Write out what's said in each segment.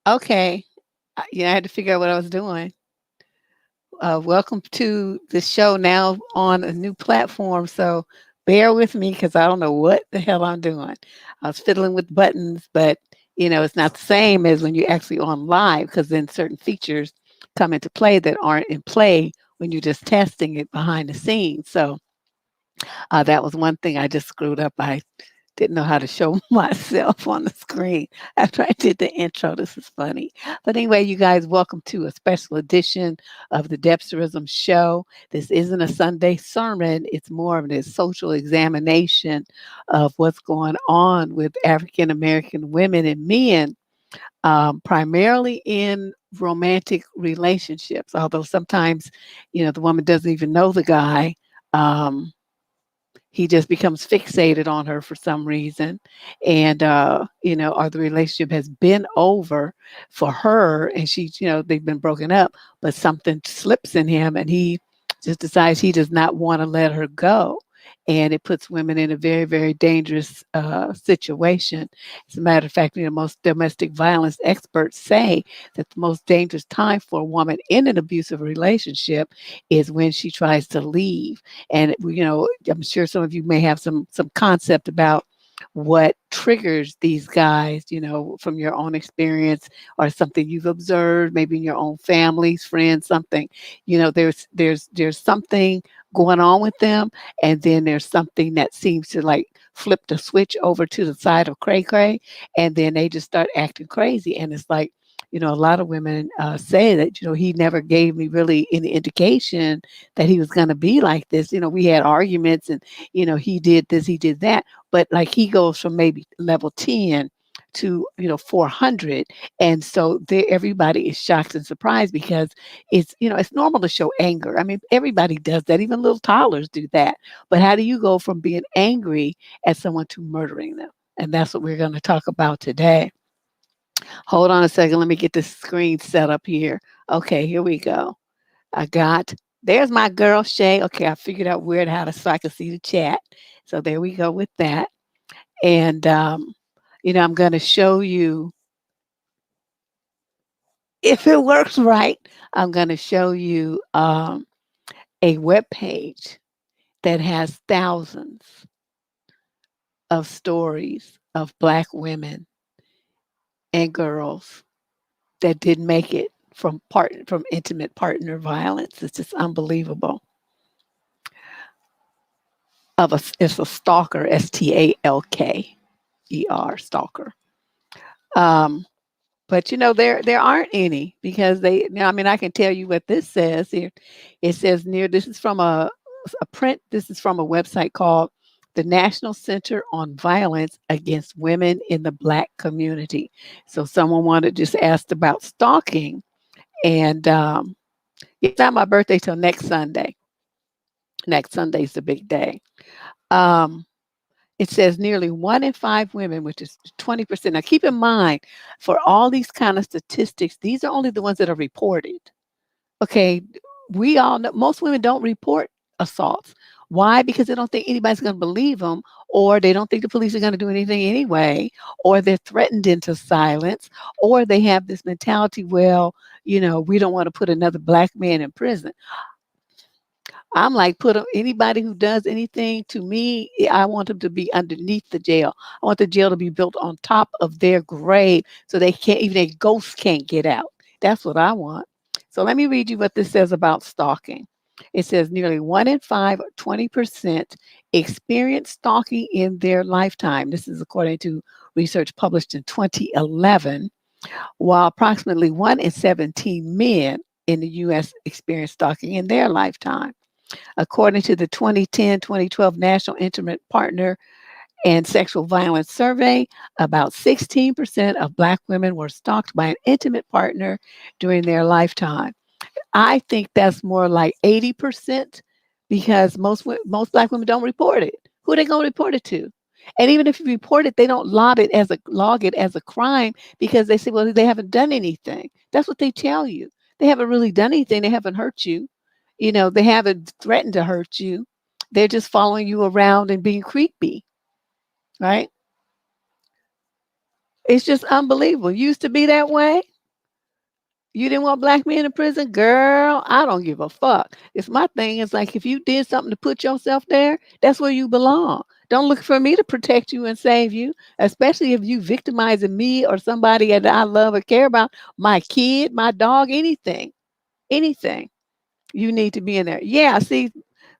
Okay. I had to figure out what I was doing. Welcome to the show now on a new platform. So bear with me because I don't know what the hell I'm doing. I was fiddling with buttons, but it's not the same as when you're actually on live because then certain features come into play that aren't in play when you're just testing it behind the scenes. So that was one thing I just screwed up. I didn't know how to show myself on the screen after I did the intro. This is funny. But anyway, you guys, welcome to a special edition of the Debsterism Show. This isn't a Sunday sermon. It's more of a social examination of what's going on with African American women and men, primarily in romantic relationships. Although sometimes, the woman doesn't even know the guy. Um, he just becomes fixated on her for some reason, and or the relationship has been over for her, and they've been broken up, but something slips in him and he just decides he does not want to let her go, and it puts women in a very, very dangerous situation. As a matter of fact, most domestic violence experts say that the most dangerous time for a woman in an abusive relationship is when she tries to leave. And I'm sure some of you may have some concept about what triggers these guys, from your own experience or something you've observed, maybe in your own families, friends, something. There's something going on with them, and then there's something that seems to like flip the switch over to the side of cray cray, and then they just start acting crazy. And it's like, a lot of women say that, he never gave me really any indication that he was going to be like this. We had arguments, and, he did this, he did that. But like he goes from maybe level 10 to 400, and so everybody is shocked and surprised because it's normal to show anger. I mean, everybody does that, even little toddlers do that. But how do you go from being angry at someone to murdering them? And that's what we're going to talk about today. Hold on a second. Let me get the screen set up here. Okay, here we go. There's my girl, Shay. Okay, I figured out where and how to so I can see the chat. So there we go with that. And, I'm going to show you, if it works right, I'm going to show you a web page that has thousands of stories of Black women and girls that didn't make it from intimate partner violence. It's just unbelievable. It's a stalker, STALKER, stalker. Um, but there aren't any because I can tell you what this says here. It says this is from a print. This is from a website called the National Center on Violence Against Women in the Black Community. So someone wanted just asked about stalking, and it's not my birthday till next Sunday. Next Sunday's the big day. Um, it says nearly 1 in 5 women, which is 20%. Now, keep in mind, for all these kind of statistics, these are only the ones that are reported. Okay, we all know most women don't report assaults. Why? Because they don't think anybody's going to believe them, or they don't think the police are going to do anything anyway, or they're threatened into silence, or they have this mentality, well, we don't want to put another Black man in prison. I'm like, anybody who does anything to me, I want them to be underneath the jail. I want the jail to be built on top of their grave so they can't, even their ghosts can't get out. That's what I want. So let me read you what this says about stalking. It says nearly 1 in 5, or 20%, experience stalking in their lifetime. This is according to research published in 2011, while approximately 1 in 17 men in the U.S. experience stalking in their lifetime. According to the 2010-2012 National Intimate Partner and Sexual Violence Survey, about 16% of Black women were stalked by an intimate partner during their lifetime. I think that's more like 80% because most Black women don't report it. Who are they going to report it to? And even if you report it, they don't log it as a crime because they say, well, they haven't done anything. That's what they tell you. They haven't really done anything. They haven't hurt you. They haven't threatened to hurt you. They're just following you around and being creepy, right? It's just unbelievable. It used to be that way. You didn't want black men in prison? Girl, I don't give a fuck. It's my thing. It's like if you did something to put yourself there, that's where you belong. Don't look for me to protect you and save you, especially if you victimizing me or somebody that I love or care about, my kid, my dog, anything, anything. You need to be in there. Yeah, see,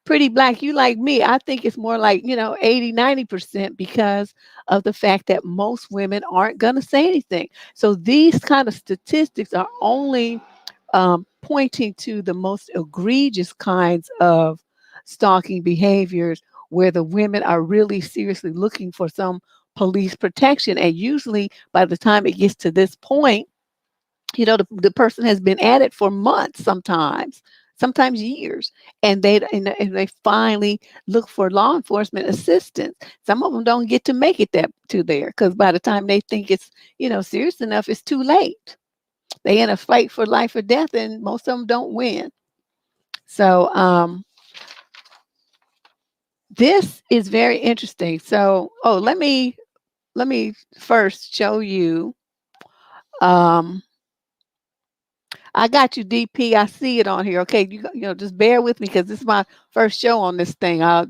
pretty black, you like me. I think it's more like, 80, 90% because of the fact that most women aren't going to say anything. So these kind of statistics are only pointing to the most egregious kinds of stalking behaviors where the women are really seriously looking for some police protection. And usually by the time it gets to this point, the person has been at it for months, sometimes years, and they finally look for law enforcement assistance. Some of them don't get to make it that to there because by the time they think it's serious enough, it's too late. They in a fight for life or death, and most of them don't win. So this is very interesting. So let me first show you. um I got you, DP. I see it on here. Okay, just bear with me because this is my first show on this thing. I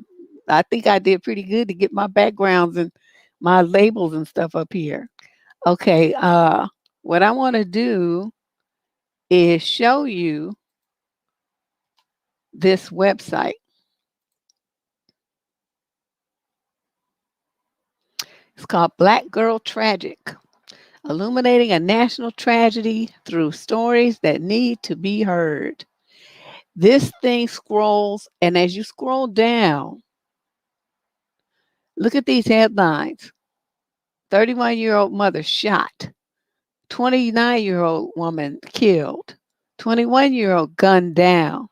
think I did pretty good to get my backgrounds and my labels and stuff up here. Okay, what I want to do is show you this website. It's called Black Girl Tragic, illuminating a national tragedy through stories that need to be heard. This thing scrolls, and as you scroll down, look at these headlines. 31-year-old mother shot. 29-year-old woman killed. 21-year-old gunned down.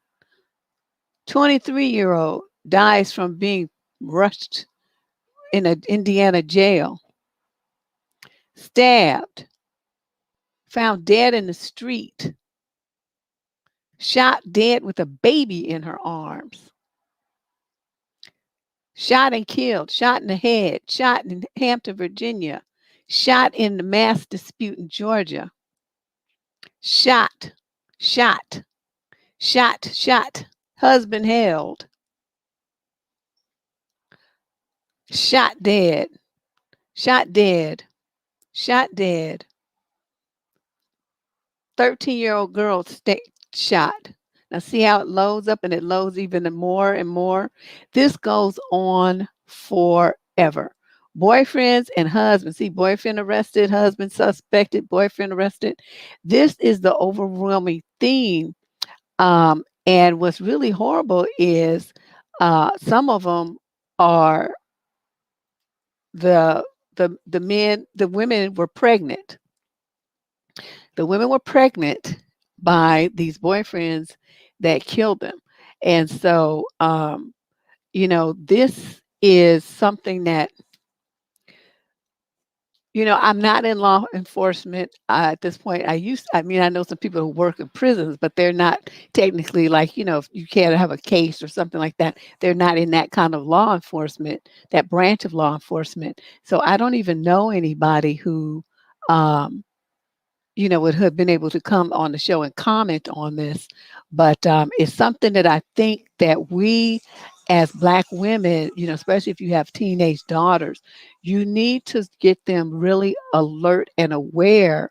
23-year-old dies from being rushed in an Indiana jail. Stabbed. Found dead in the street. Shot dead with a baby in her arms. Shot and killed. Shot in the head. Shot in Hampton, Virginia. Shot in the mass dispute in Georgia. Shot. Shot. Shot. Shot. Husband held. Shot dead. Shot dead. Shot dead. 13-year-old girl shot. Now see how it loads up and it loads even more and more. This goes on forever. Boyfriends and husbands. See, boyfriend arrested, husband suspected, boyfriend arrested. This is the overwhelming theme. And what's really horrible is some of them are the women were pregnant. The women were pregnant by these boyfriends that killed them. And so, this is something that, I'm not in law enforcement at this point. I know some people who work in prisons, but they're not technically like, if you can't have a case or something like that, they're not in that kind of law enforcement, that branch of law enforcement. So I don't even know anybody who, would have been able to come on the show and comment on this. But it's something that I think that we as Black women, especially if you have teenage daughters, you need to get them really alert and aware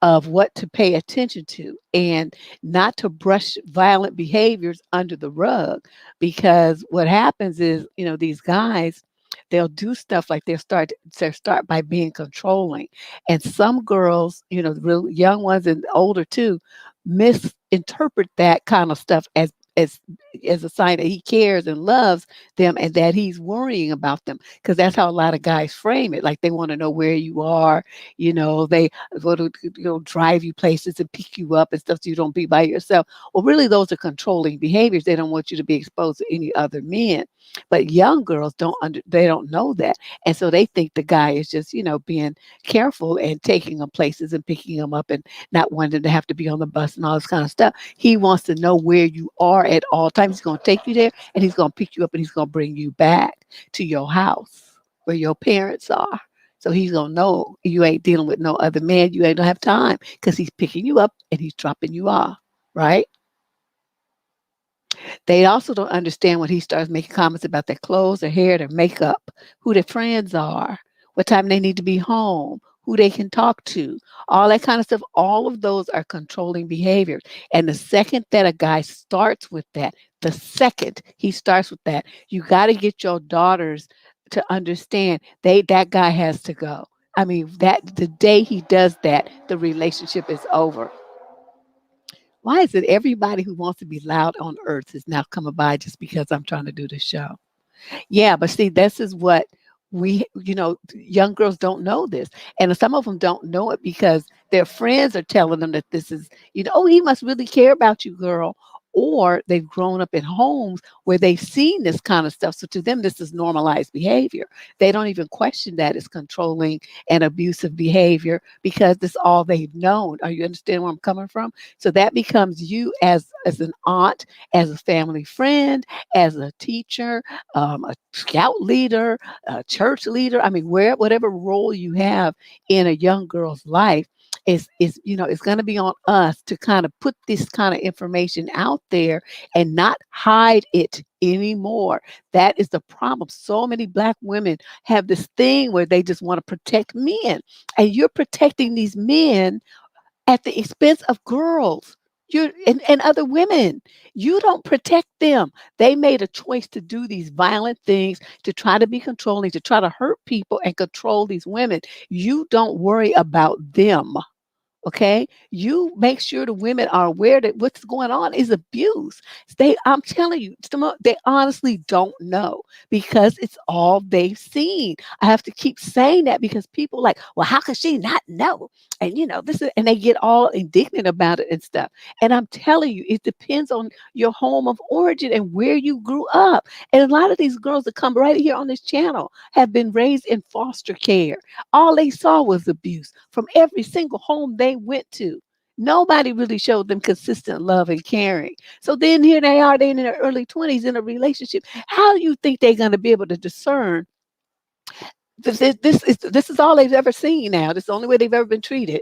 of what to pay attention to and not to brush violent behaviors under the rug. Because what happens is, these guys, they'll do stuff like they'll start by being controlling. And some girls, the real young ones and older too, misinterpret that kind of stuff as a sign that he cares and loves them and that he's worrying about them, because that's how a lot of guys frame it. Like they want to know where you are. They go to drive you places and pick you up and stuff so you don't be by yourself. Well, really, those are controlling behaviors. They don't want you to be exposed to any other men. But young girls they don't know that, and so they think the guy is just being careful and taking them places and picking them up and not wanting to have to be on the bus and all this kind of stuff. He wants to know where you are at all times. He's going to take you there and he's going to pick you up and he's going to bring you back to your house where your parents are. So he's going to know you ain't dealing with no other man. You ain't going to have time because he's picking you up and he's dropping you off, right? They also don't understand when he starts making comments about their clothes, their hair, their makeup, who their friends are, what time they need to be home, who they can talk to, all that kind of stuff. All of those are controlling behaviors. And the second that a guy starts with that, the second he starts with that, you got to get your daughters to understand that guy has to go. I mean, that the day he does that, the relationship is over. Why is it everybody who wants to be loud on earth is now coming by just because I'm trying to do the show? Yeah, but see, this is what young girls don't know this. And some of them don't know it because their friends are telling them that this is, oh, he must really care about you, girl. Or they've grown up in homes where they've seen this kind of stuff. So to them, this is normalized behavior. They don't even question that it's controlling and abusive behavior because it's all they've known. Are you understand where I'm coming from? So that becomes you as an aunt, as a family friend, as a teacher, a scout leader, a church leader. I mean, whatever role you have in a young girl's life is it's going to be on us to kind of put this kind of information out there and not hide it anymore. That is the problem. So many Black women have this thing where they just want to protect men, and you're protecting these men at the expense of girls. And other women, you don't protect them. They made a choice to do these violent things, to try to be controlling, to try to hurt people and control these women. You don't worry about them. Okay, you make sure the women are aware that what's going on is abuse. I'm telling you, they honestly don't know because it's all they've seen. I have to keep saying that because people like, well, how could she not know? And this is, and they get all indignant about it and stuff. And I'm telling you, it depends on your home of origin and where you grew up. And a lot of these girls that come right here on this channel have been raised in foster care. All they saw was abuse from every single home they went to. Nobody really showed them consistent love and caring. So then here they are, they in their early 20s in a relationship. How do you think they're going to be able to discern this is all they've ever seen now. This is the only way they've ever been treated.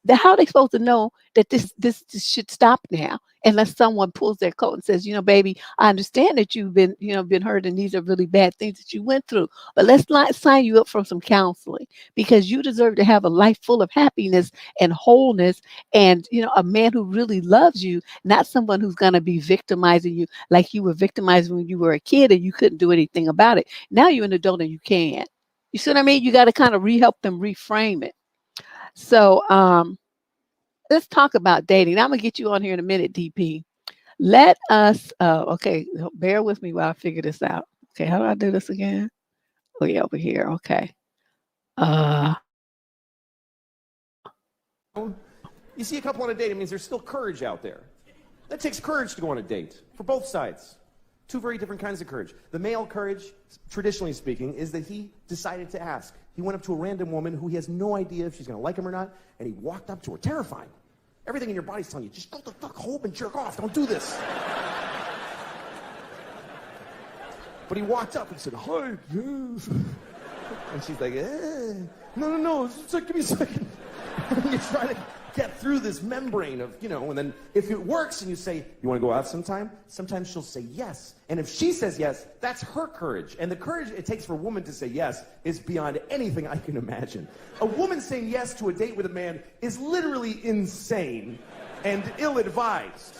How are they supposed to know that this should stop now unless someone pulls their coat and says, baby, I understand that you've been hurt and these are really bad things that you went through, but let's not sign you up for some counseling because you deserve to have a life full of happiness and wholeness and, a man who really loves you, not someone who's going to be victimizing you like you were victimized when you were a kid and you couldn't do anything about it. Now you're an adult and you can. You see what I mean? You got to kind of help them reframe it. So let's talk about dating. Now, I'm going to get you on here in a minute, DP. Let us, okay, bear with me while I figure this out. Okay, how do I do this again? Oh, yeah, over here. Okay. You see a couple on a date, it means there's still courage out there. That takes courage to go on a date for both sides. Two very different kinds of courage. The male courage, traditionally speaking, is that he decided to ask. He went up to a random woman who he has no idea if she's going to like him or not, and he walked up to her, terrifying. Everything in your body's telling you, just go the fuck home and jerk off. Don't do this. But he walked up and said, hi, yes. And she's like, no, give me a second. And you try to get through this membrane of, and then if it works and you say, you want to go out sometime? Sometimes she'll say yes. And if she says yes, that's her courage. And the courage it takes for a woman to say yes is beyond anything I can imagine. A woman saying yes to a date with a man is literally insane and ill-advised.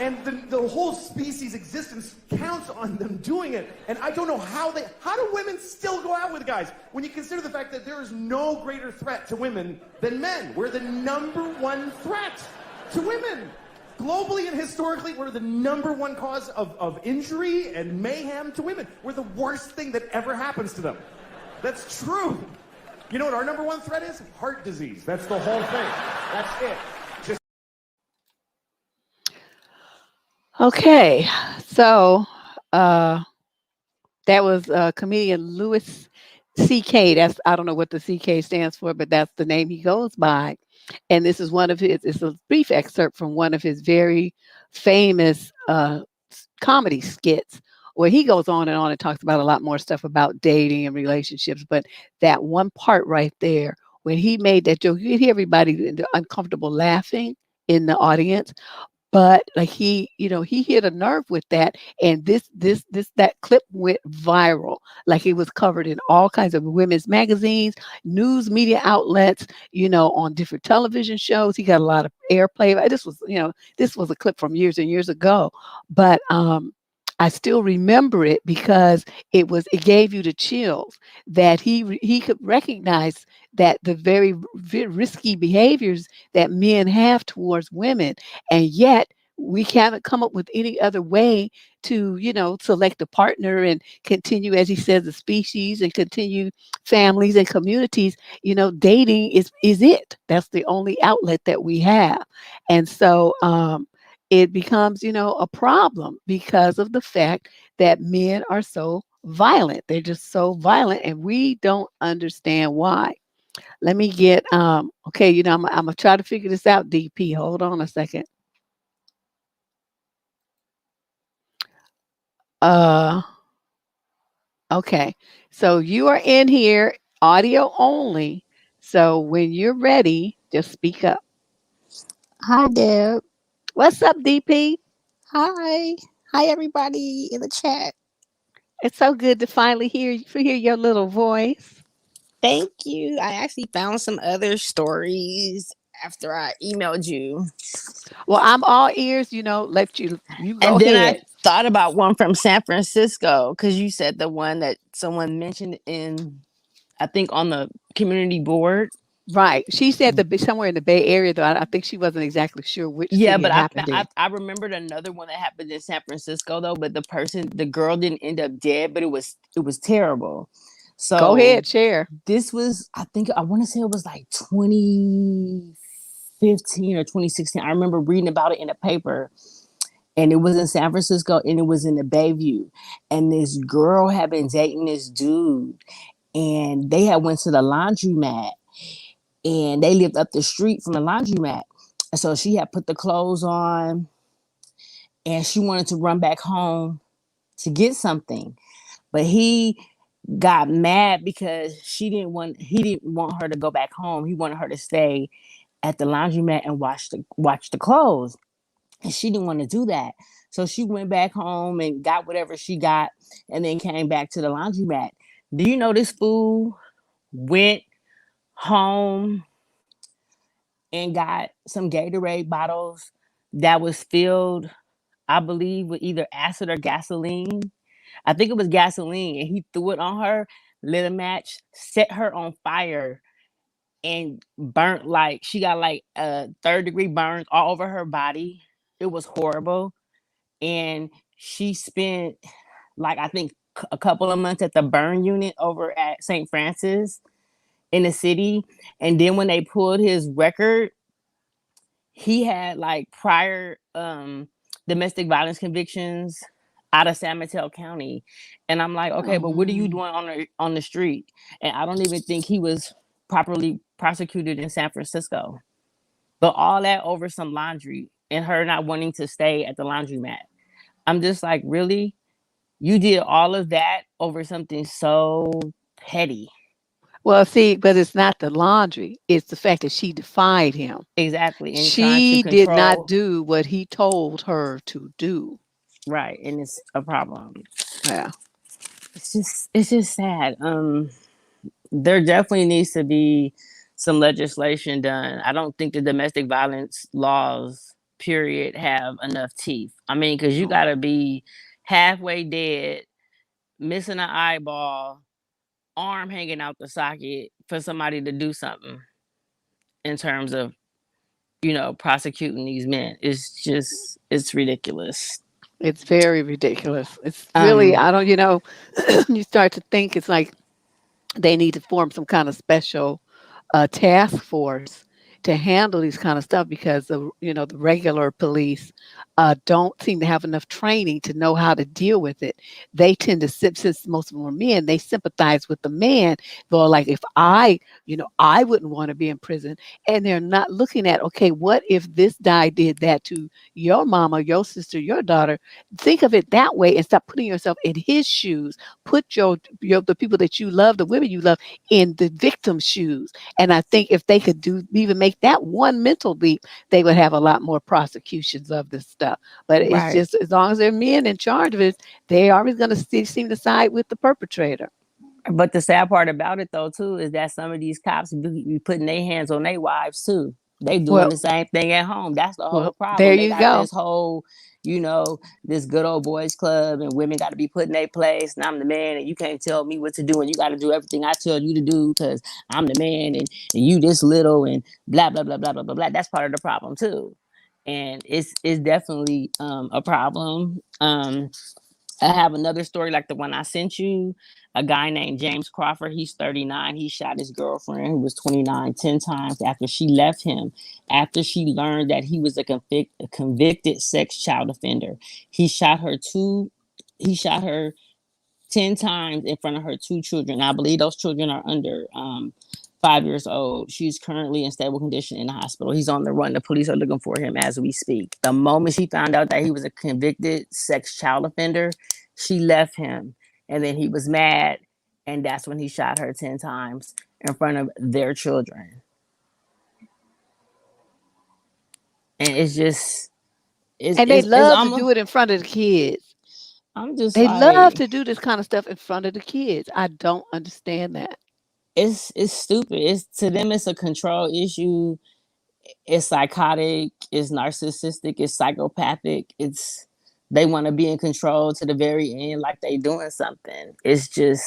And the whole species' existence counts on them doing it. And I don't know how do women still go out with guys when you consider the fact that there is no greater threat to women than men. We're the number one threat to women. Globally and historically, we're the number one cause of injury and mayhem to women. We're the worst thing that ever happens to them. That's true. You know what our number one threat is? Heart disease. That's the whole thing. That's it. Okay, so that was comedian Louis C.K. I don't know what the C.K. stands for, but that's the name he goes by. And this is it's a brief excerpt from one of his very famous comedy skits Well, he goes on and talks about a lot more stuff about dating and relationships, but that one part right there, when he made that joke, you could hear everybody uncomfortable laughing in the audience, but like he hit a nerve with that, and that clip went viral. Like it was covered in all kinds of women's magazines, news media outlets, on different television shows. He got a lot of airplay. This was a clip from years and years ago, but I still remember it because it gave you the chills that he could recognize that the very risky behaviors that men have towards women, and yet we haven't come up with any other way to select a partner and continue, as he says, the species, and continue families and communities. Dating is it. That's the only outlet that we have. And so it becomes a problem because of the fact that men are so violent. They're just so violent, and we don't understand why. Let me get okay, I'm gonna try to figure this out, DP. Hold on a second. Uh okay. So you are in here audio only. So when you're ready, just speak up. Hi, Deb. What's up, DP? Hi. Hi, everybody in the chat. It's so good to finally hear your little voice. Thank you. I actually found some other stories after I emailed you. Well, I'm all ears, let you go And then I ahead. thought about one from San Francisco because you said the one that someone mentioned I think, on the community board. Right. She said somewhere in the Bay Area, though. I think she wasn't exactly sure which Yeah, city but it happened in. I remembered another one that happened in San Francisco though, but the girl didn't end up dead, but it was terrible. Go So ahead, share. this was, I think, I want to say it was like 2015 or 2016. I remember reading about it in a paper, and it was in San Francisco, and it was in the Bayview, and this girl had been dating this dude, and they had went to the laundromat, and they lived up the street from the laundromat. So she had put the clothes on, and she wanted to run back home to get something, but he got mad because he didn't want her to go back home. He wanted her to stay at the laundromat and watch the clothes. And she didn't want to do that. So she went back home and got whatever she got, and then came back to the laundromat. Do you know this fool went home and got some Gatorade bottles that was filled, I believe, with either acid or gasoline? I think it was gasoline, and he threw it on her, lit a match, set her on fire, and burnt, like, she got like third-degree burns all over her body. It was horrible. And she spent, like, I think a couple of months at the burn unit over at St. Francis in the city. And then when they pulled his record, he had like prior domestic violence convictions out of San Mateo County. And I'm like, okay, but what are you Oh. doing on the street? And I don't even think he was properly prosecuted in San Francisco. But all that over some laundry and her not wanting to stay at the laundromat. I'm just like, really? You did all of that over something so petty? Well, see, but it's not the laundry. It's the fact that she defied him. Exactly. And trying to She did not control. do what he told her to do. Right. And it's a problem. Yeah. It's just sad. There definitely needs to be some legislation done. I don't think the domestic violence laws, period, have enough teeth. I mean, because you got to be halfway dead, missing an eyeball, arm hanging out the socket for somebody to do something in terms of, prosecuting these men. It's ridiculous. It's very ridiculous. It's really, Um, I don't, you start to think it's like they need to form some kind of special task force, to handle these kind of stuff because the regular police don't seem to have enough training to know how to deal with it. They tend to since most of them are men, they sympathize with the man. They're like, if I wouldn't want to be in prison, and they're not looking at, okay, what if this guy did that to your mama, your sister, your daughter? Think of it that way and stop putting yourself in his shoes. Put your the people that you love, the women you love, in the victim's shoes. And I think if they could even make that one mental leap, they would have a lot more prosecutions of this stuff. But it's Right. just as long as they're men in charge of it, they always going to seem to side with the perpetrator. But the sad part about it, though, too, is that some of these cops be putting their hands on their wives too. They doing Well, the same thing at home. That's the whole there problem. They you got go. this whole, this good old boys club, and women got to be put in their place. And I'm the man, and you can't tell me what to do, and you got to do everything I tell you to do because I'm the man, and you this little, and blah blah blah blah blah blah blah. That's part of the problem too, and it's definitely a problem. I have another story like the one I sent you. A guy named James Crawford, he's 39. He shot his girlfriend, who was 29, 10 times after she left him, after she learned that he was a convicted sex child offender. He shot her he shot her 10 times in front of her two children. I believe those children are under 5 years old. She's currently in stable condition in the hospital. He's on the run. The police are looking for him as we speak. The moment she found out that he was a convicted sex child offender, she left him. And then he was mad. And that's when he shot her 10 times in front of their children. And it's just, And they it's love to almost, do it in front of the kids. I'm just They love like, to do this kind of stuff in front of the kids. I don't understand that. it's stupid. It's to them, it's a control issue. It's psychotic, it's narcissistic, it's psychopathic. It's they want to be in control to the very end, like they doing something. It's just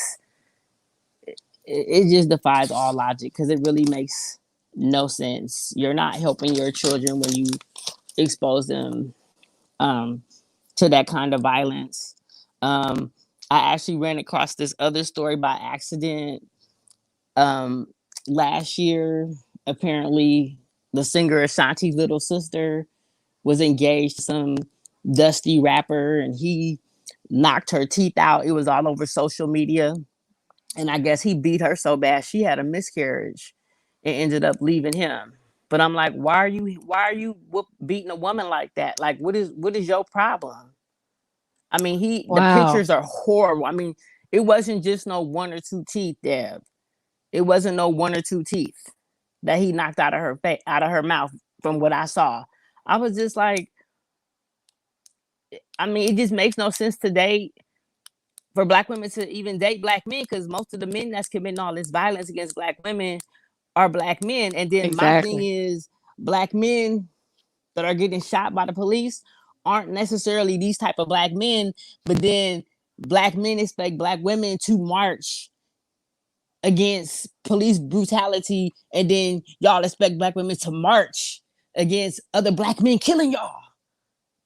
it just defies all logic because it really makes no sense. You're not helping your children when you expose them um, to that kind of violence. Um, I actually ran across this other story by accident um, last year. Apparently, the singer Ashanti's little sister was engaged to some dusty rapper, and he knocked her teeth out. It was all over social media. And I guess he beat her so bad she had a miscarriage and ended up leaving him. But I'm like, why are you beating a woman like that? Like, what is your problem? I mean, the Wow. pictures are horrible. I mean, it wasn't just no one or two teeth, Deb. It wasn't no one or two teeth that he knocked out of her out of her mouth. From what I saw, I was just like, I mean, it just makes no sense today for black women to even date black men because most of the men that's committing all this violence against black women are black men. And then my thing Exactly. is, black men that are getting shot by the police aren't necessarily these type of black men, but then black men expect black women to march against police brutality, and then y'all expect black women to march against other black men killing y'all.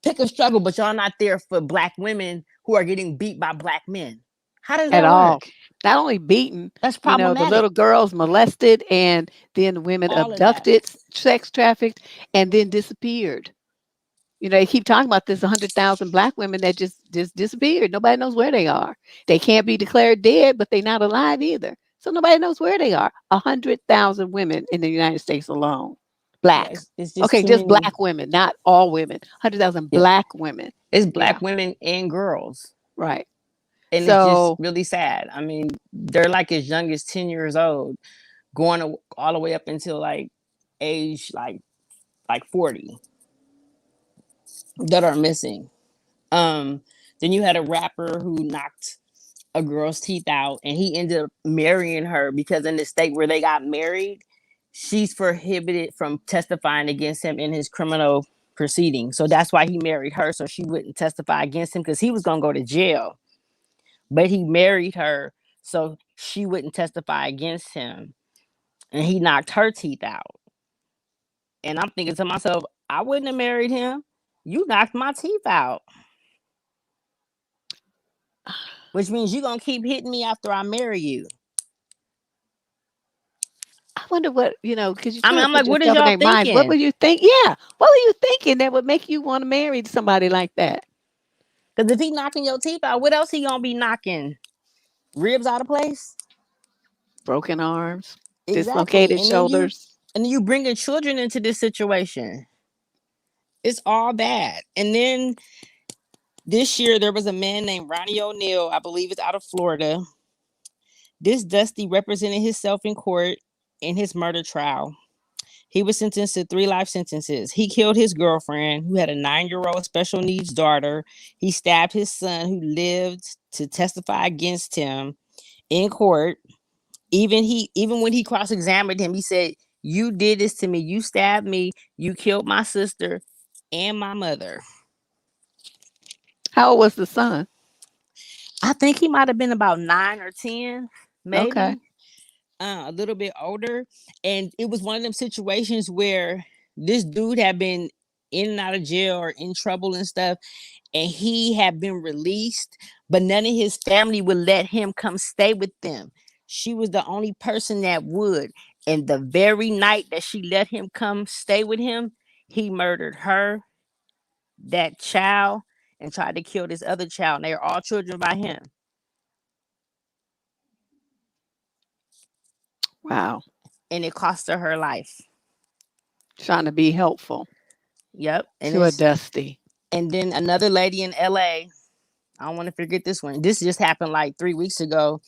Pick a struggle, but y'all not there for black women who are getting beat by black men. How does At that all. work? Not only beaten, That's the problematic. little girls molested and then women All of that. abducted, sex trafficked, and then disappeared. They keep talking about this 100,000 black women that just disappeared. Nobody knows where they are. They can't be declared dead, but they're not alive either. So nobody knows where they are. 100,000 women in the United States alone. Yeah, Black. it's just Okay, too just many. black women, not all women. 100,000 Yeah, black women. it's Yeah, black women and girls, right. and it's just So, really sad. I mean, they're like as young as 10 years old, going all the way up until like age like 40 that are missing. Um, then you had a rapper who knocked a girl's teeth out, and he ended up marrying her because in the state where they got married, she's prohibited from testifying against him in his criminal proceeding. So that's why he married her, so she wouldn't testify against him because he was gonna go to jail. But he married her so she wouldn't testify against him, and he knocked her teeth out. And I'm thinking to myself, I wouldn't have married him. You knocked my teeth out, which means you're gonna keep hitting me after I marry you. wonder what, because you I mean, trying to I'm put like, what is yourself in y'all their minds. What thinking? would you think? Yeah. What were you thinking that would make you want to marry somebody like that? Because if he knocking your teeth out, what else he gonna be knocking? Ribs out of place? Broken arms, Exactly. dislocated shoulders. And then you bringing children into this situation. It's all bad. And then this year there was a man named Ronnie O'Neal, I believe it's out of Florida. This Dusty represented himself in court in his murder trial. He was sentenced to 3 life sentences. He killed his girlfriend, who had a 9-year-old special needs daughter. He stabbed his son, who lived to testify against him in court. Even when he cross-examined him, he said, "You did this to me. You stabbed me. You killed my sister and my mother." How old was the son? I think he might have been about 9 or 10, Okay. maybe. A little bit older. And it was one of them situations where this dude had been in and out of jail or in trouble and stuff, and he had been released, but none of his family would let him come stay with them. She was the only person that would. And the very night that she let him come stay with him, he murdered her, that child, and tried to kill this other child. And they are all children by him. Wow. And it cost her life. Trying to be helpful Yep. to a Dusty. And then another lady in LA, I don't want to forget this one. This just happened like 3 weeks ago.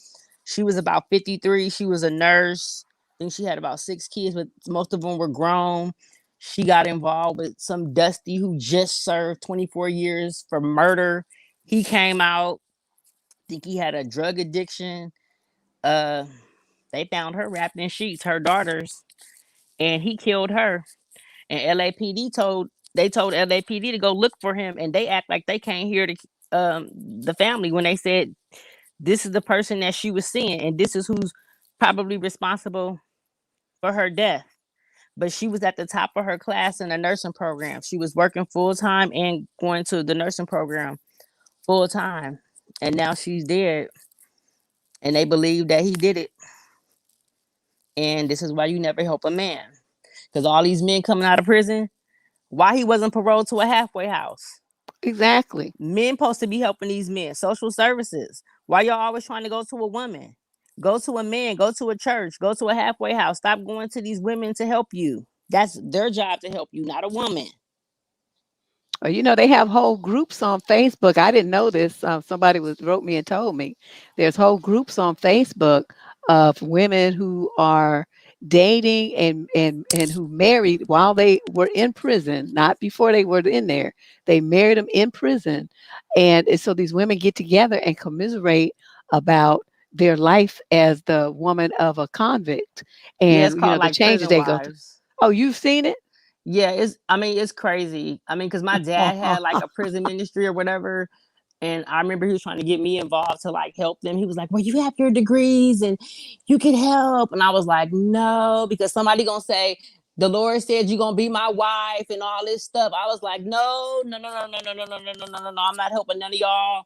She was about 53. She was a nurse. I think she had about 6 kids, but most of them were grown. She got involved with some Dusty who just served 24 years for murder. He came out. I think he had a drug addiction. Uh, they found her wrapped in sheets, her daughters, and he killed her. And LAPD told LAPD to go look for him, and they act like they can't hear the family when they said this is the person that she was seeing, and this is who's probably responsible for her death. But she was at the top of her class in the nursing program. She was working full time and going to the nursing program full time, and now she's dead. And they believe that he did it. And this is why you never help a man, because all these men coming out of prison, why he wasn't paroled to a halfway house? Exactly. Men supposed to be helping these men. Social services. Why y'all always trying to go to a woman? Go to a man. Go to a church. Go to a halfway house. Stop going to these women to help you. That's their job to help you, not a woman. They have whole groups on Facebook. I didn't know this. Somebody wrote me and told me there's whole groups on Facebook of women who are dating and who married while they were in prison, not before they were in there. They married them in prison, and so these women get together and commiserate about their life as the woman of a convict, Yeah, it's and called the like changes Prison they go through. Wives. Oh, you've seen it? Yeah, it's crazy. I mean, because my dad had like a prison ministry or whatever. And I remember he was trying to get me involved to like help them. He was like, "Well, you have your degrees and you can help." And I was like, "No," because somebody gonna say, "The Lord said you're gonna be my wife," and all this stuff. I was like, "No, no, no, no, no, no, no, no, no, no, no, no, no. I'm not helping none of y'all.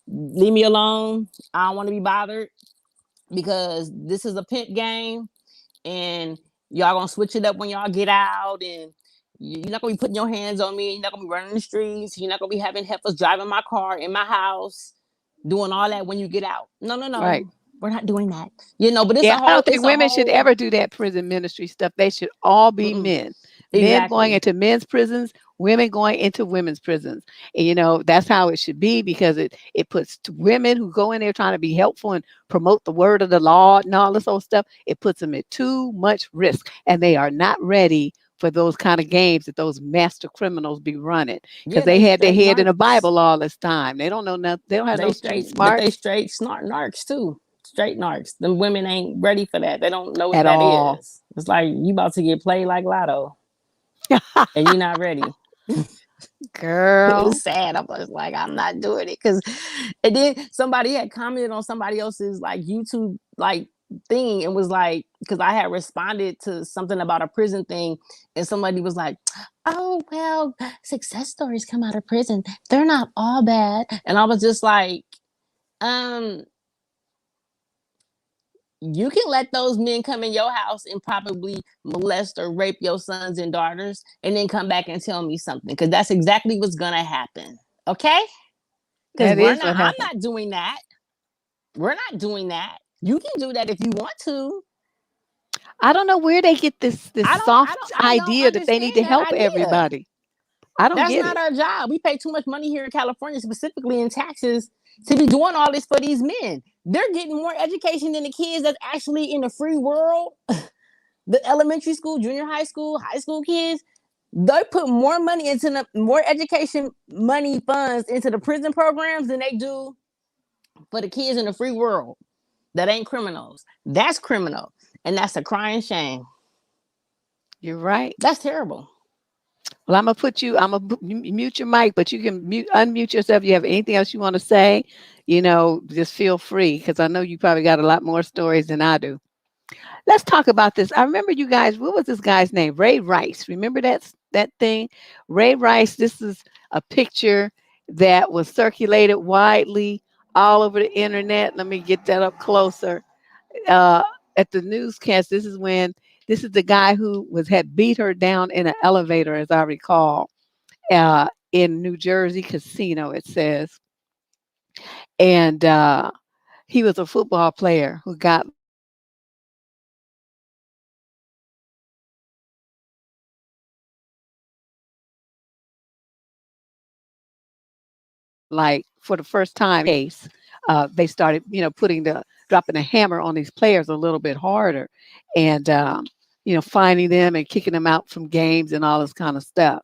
Leave me alone. I don't want to be bothered because this is a pimp game, and y'all gonna switch it up when y'all get out, and you're not gonna be putting your hands on me. You're not gonna be running the streets. You're not gonna be having heifers driving my car in my house, doing all that when you get out. No, no, Right. no, we're not doing that. But Yeah, I don't think women should ever do that prison ministry stuff. They should all be men. Men going exactly. into men's prisons, women going into women's prisons. And that's how it should be, because it puts women who go in there trying to be helpful and promote the word of the law and all this old stuff, it puts them at too much risk. And they are not ready for those kind of games that those master criminals be running, because Yeah, they they had their straight head in the narcs. Bible all this time. They don't know nothing. They don't have no They street straight, but they smarts straight snort narcs too. Straight narcs. The women ain't ready for that. They don't know what at that all. is. It's like you about to get played like Lotto, and you're not ready. It Girl. was sad. I was like, I'm not doing it, because, and then somebody had commented on somebody else's like YouTube like thing and was like, because I had responded to something about a prison thing, and somebody was like, "Oh well, success stories come out of prison. They're not all bad," and I was just like, um. You can let those men come in your house and probably molest or rape your sons and daughters and then come back and tell me something, because that's exactly what's going to happen. Okay? Because That is what I'm happened. not doing that. We're not doing that. You can do that if you want to. I don't know where they get this soft I don't idea that they need understand to that help idea. everybody. I don't That's get not it. our job. We pay too much money here in California, specifically in taxes, to be doing all this for these men. They're getting more education than the kids that's actually in the free world. The elementary school, junior high school kids, they put more money into the more education money funds into the prison programs than they do for the kids in the free world that ain't criminals. That's criminal. And that's a crying shame. You're right. That's terrible. Well, I'm gonna mute your mic, but you can unmute yourself. You have anything else you want to say? Just feel free because I know you probably got a lot more stories than I do. Let's talk about this. I remember you guys. What was this guy's name? Ray Rice. Remember that thing? Ray Rice. This is a picture that was circulated widely all over the internet. Let me get that up closer. Uh, at the newscast, this is the guy who was had beat her down in an elevator, as I recall, in New Jersey casino. It says, and he was a football player who got like for the first time case, they started, putting the dropping the hammer on these players a little bit harder, and finding them and kicking them out from games and all this kind of stuff.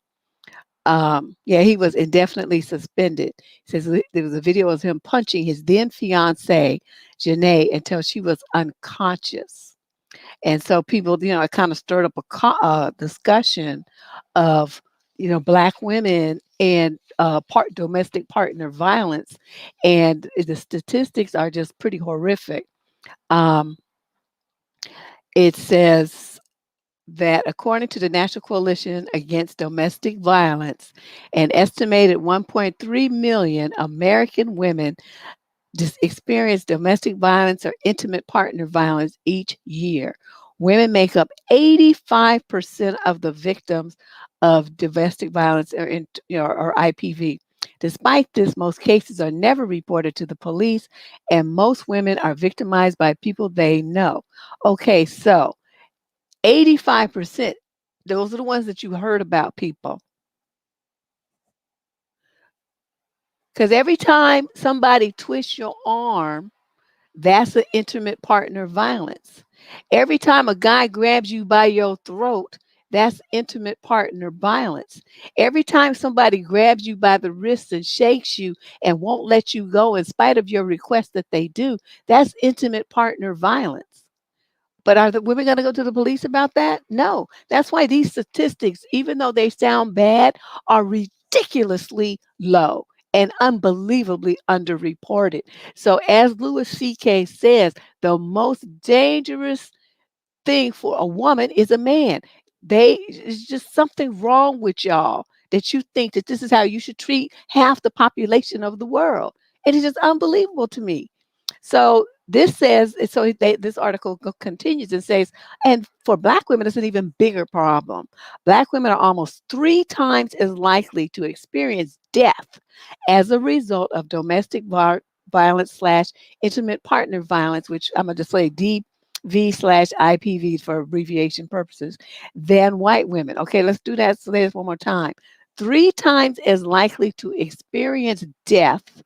Yeah, he was indefinitely suspended. He says there was a video of him punching his then fiance, Janae, until she was unconscious. And so people, it kind of stirred up a discussion of, black women and domestic partner violence. And the statistics are just pretty horrific. Um, it says that according to the National Coalition Against Domestic Violence, an estimated 1.3 million American women experience domestic violence or intimate partner violence each year. Women make up 85% of the victims of domestic violence or IPV. Despite this, most cases are never reported to the police, and most women are victimized by people they know. Okay, so 85%, those are the ones that you heard about, people. Because every time somebody twists your arm, that's an intimate partner violence. Every time a guy grabs you by your throat, that's intimate partner violence. Every time somebody grabs you by the wrist and shakes you and won't let you go in spite of your request that they do, that's intimate partner violence. But are the women going to go to the police about that? No. That's why these statistics, even though they sound bad, are ridiculously low and unbelievably underreported. So, as Louis C.K. says, the most dangerous thing for a woman is a man. It's just something wrong with y'all that you think that this is how you should treat half the population of the world. It is just unbelievable to me. So this says, this article continues and says, and for black women, it's an even bigger problem. Black women are almost 3 times as likely to experience death as a result of domestic violence slash intimate partner violence, which I'm going to say DV slash IPV for abbreviation purposes, than white women. Okay, let's do that. So there's one more time. 3 times as likely to experience death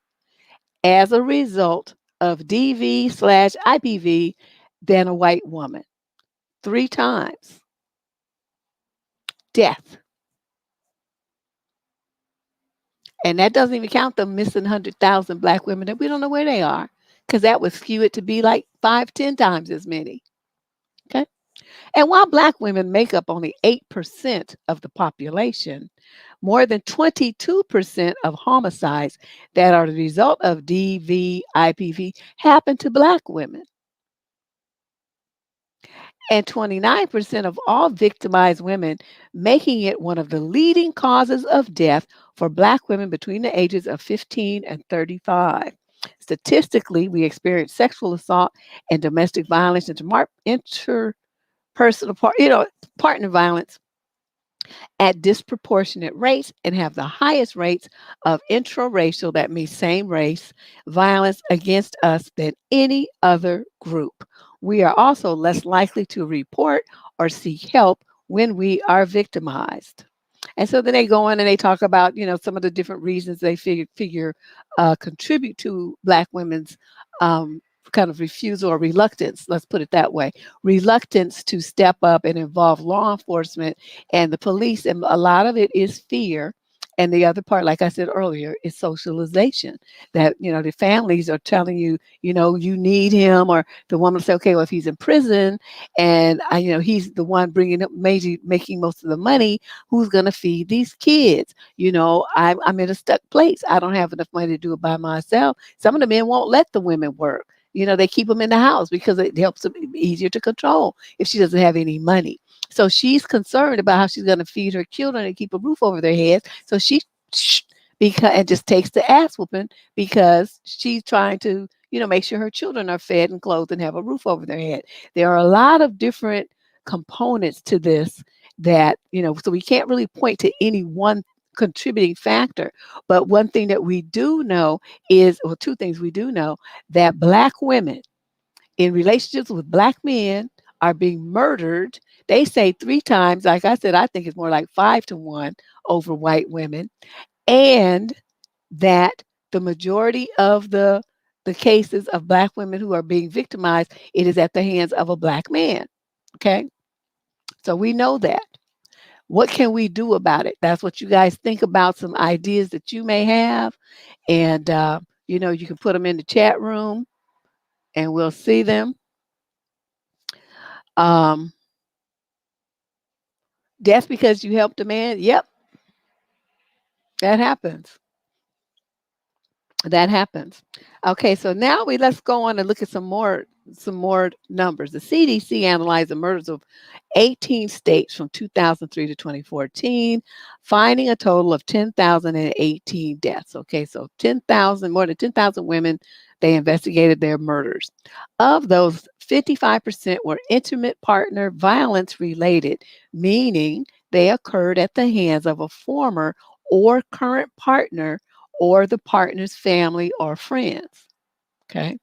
as a result of DV slash IPV than a white woman. 3 times death. And that doesn't even count the missing 100,000 black women that we don't know where they are, because that would skew it to be like 5, 10 times as many. Okay. And while black women make up only 8% of the population, more than 22% of homicides that are the result of DV, IPV happen to black women. And 29% of all victimized women, making it one of the leading causes of death for black women between the ages of 15 and 35. Statistically, we experience sexual assault and domestic violence, interpersonal, partner violence at disproportionate rates and have the highest rates of intraracial, that means same race, violence against us than any other group. We are also less likely to report or seek help when we are victimized. And so then they go on and they talk about, some of the different reasons they figure contribute to Black women's kind of refusal or reluctance, let's put it that way, reluctance to step up and involve law enforcement and the police. And a lot of it is fear. And the other part, like I said earlier, is socialization. That, the families are telling you, you need him, or the woman will say, okay, well, if he's in prison and he's the one bringing up, making most of the money, who's going to feed these kids? I'm in a stuck place. I don't have enough money to do it by myself. Some of the men won't let the women work. They keep them in the house because it helps them, easier to control if she doesn't have any money. So she's concerned about how she's going to feed her children and keep a roof over their heads. So she because and just takes the ass whooping because she's trying to, make sure her children are fed and clothed and have a roof over their head. There are a lot of different components to this that, so we can't really point to any one contributing factor. But one thing that we do know is, or two things we do know, that Black women in relationships with Black men are being murdered. They say 3 times. Like I said, I think it's more like 5 to 1 over white women. And that the majority of the cases of Black women who are being victimized, it is at the hands of a Black man. Okay. So we know that. What can we do about it? That's what you guys think about, some ideas that you may have. And, you can put them in the chat room and we'll see them. Um, Death because you helped a man. Yep, that happens. That happens. Okay, so now let's go on and look at some more numbers. The CDC analyzed the murders of 18 states from 2003 to 2014, finding a total of 10,018 deaths. Okay, so more than 10,000 women, they investigated their murders. Of those, 55% were intimate partner violence related, meaning they occurred at the hands of a former or current partner or the partner's family or friends. Okay.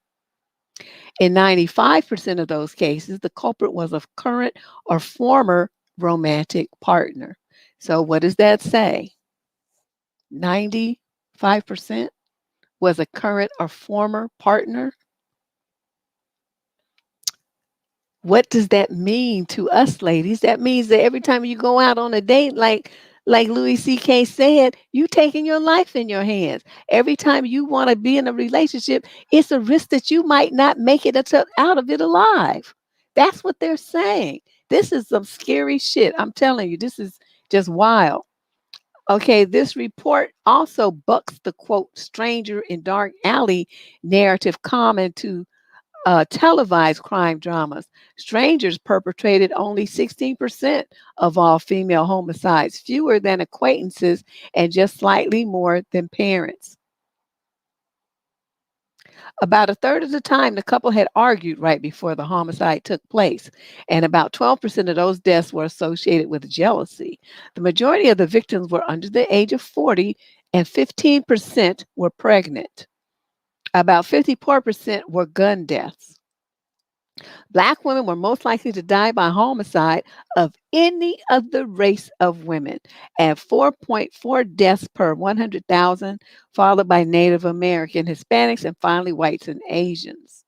In 95% of those cases, the culprit was a current or former romantic partner. So, what does that say? 95% was a current or former partner. What does that mean to us ladies? That means that every time you go out on a date, like Louis C.K. said, you taking your life in your hands. Every time you want to be in a relationship, it's a risk that you might not make it out of it alive. That's what they're saying. This is some scary shit. I'm telling you, this is just wild. Okay, this report also bucks the quote stranger in dark alley narrative common to televised crime dramas. Strangers perpetrated only 16% of all female homicides, fewer than acquaintances, and just slightly more than parents. About a third of the time, the couple had argued right before the homicide took place, and about 12% of those deaths were associated with jealousy. The majority of the victims were under the age of 40, and 15% were pregnant. About 54% were gun deaths. Black women were most likely to die by homicide of any other race of women at 4.4 deaths per 100,000, followed by Native American, Hispanics, and finally whites and Asians.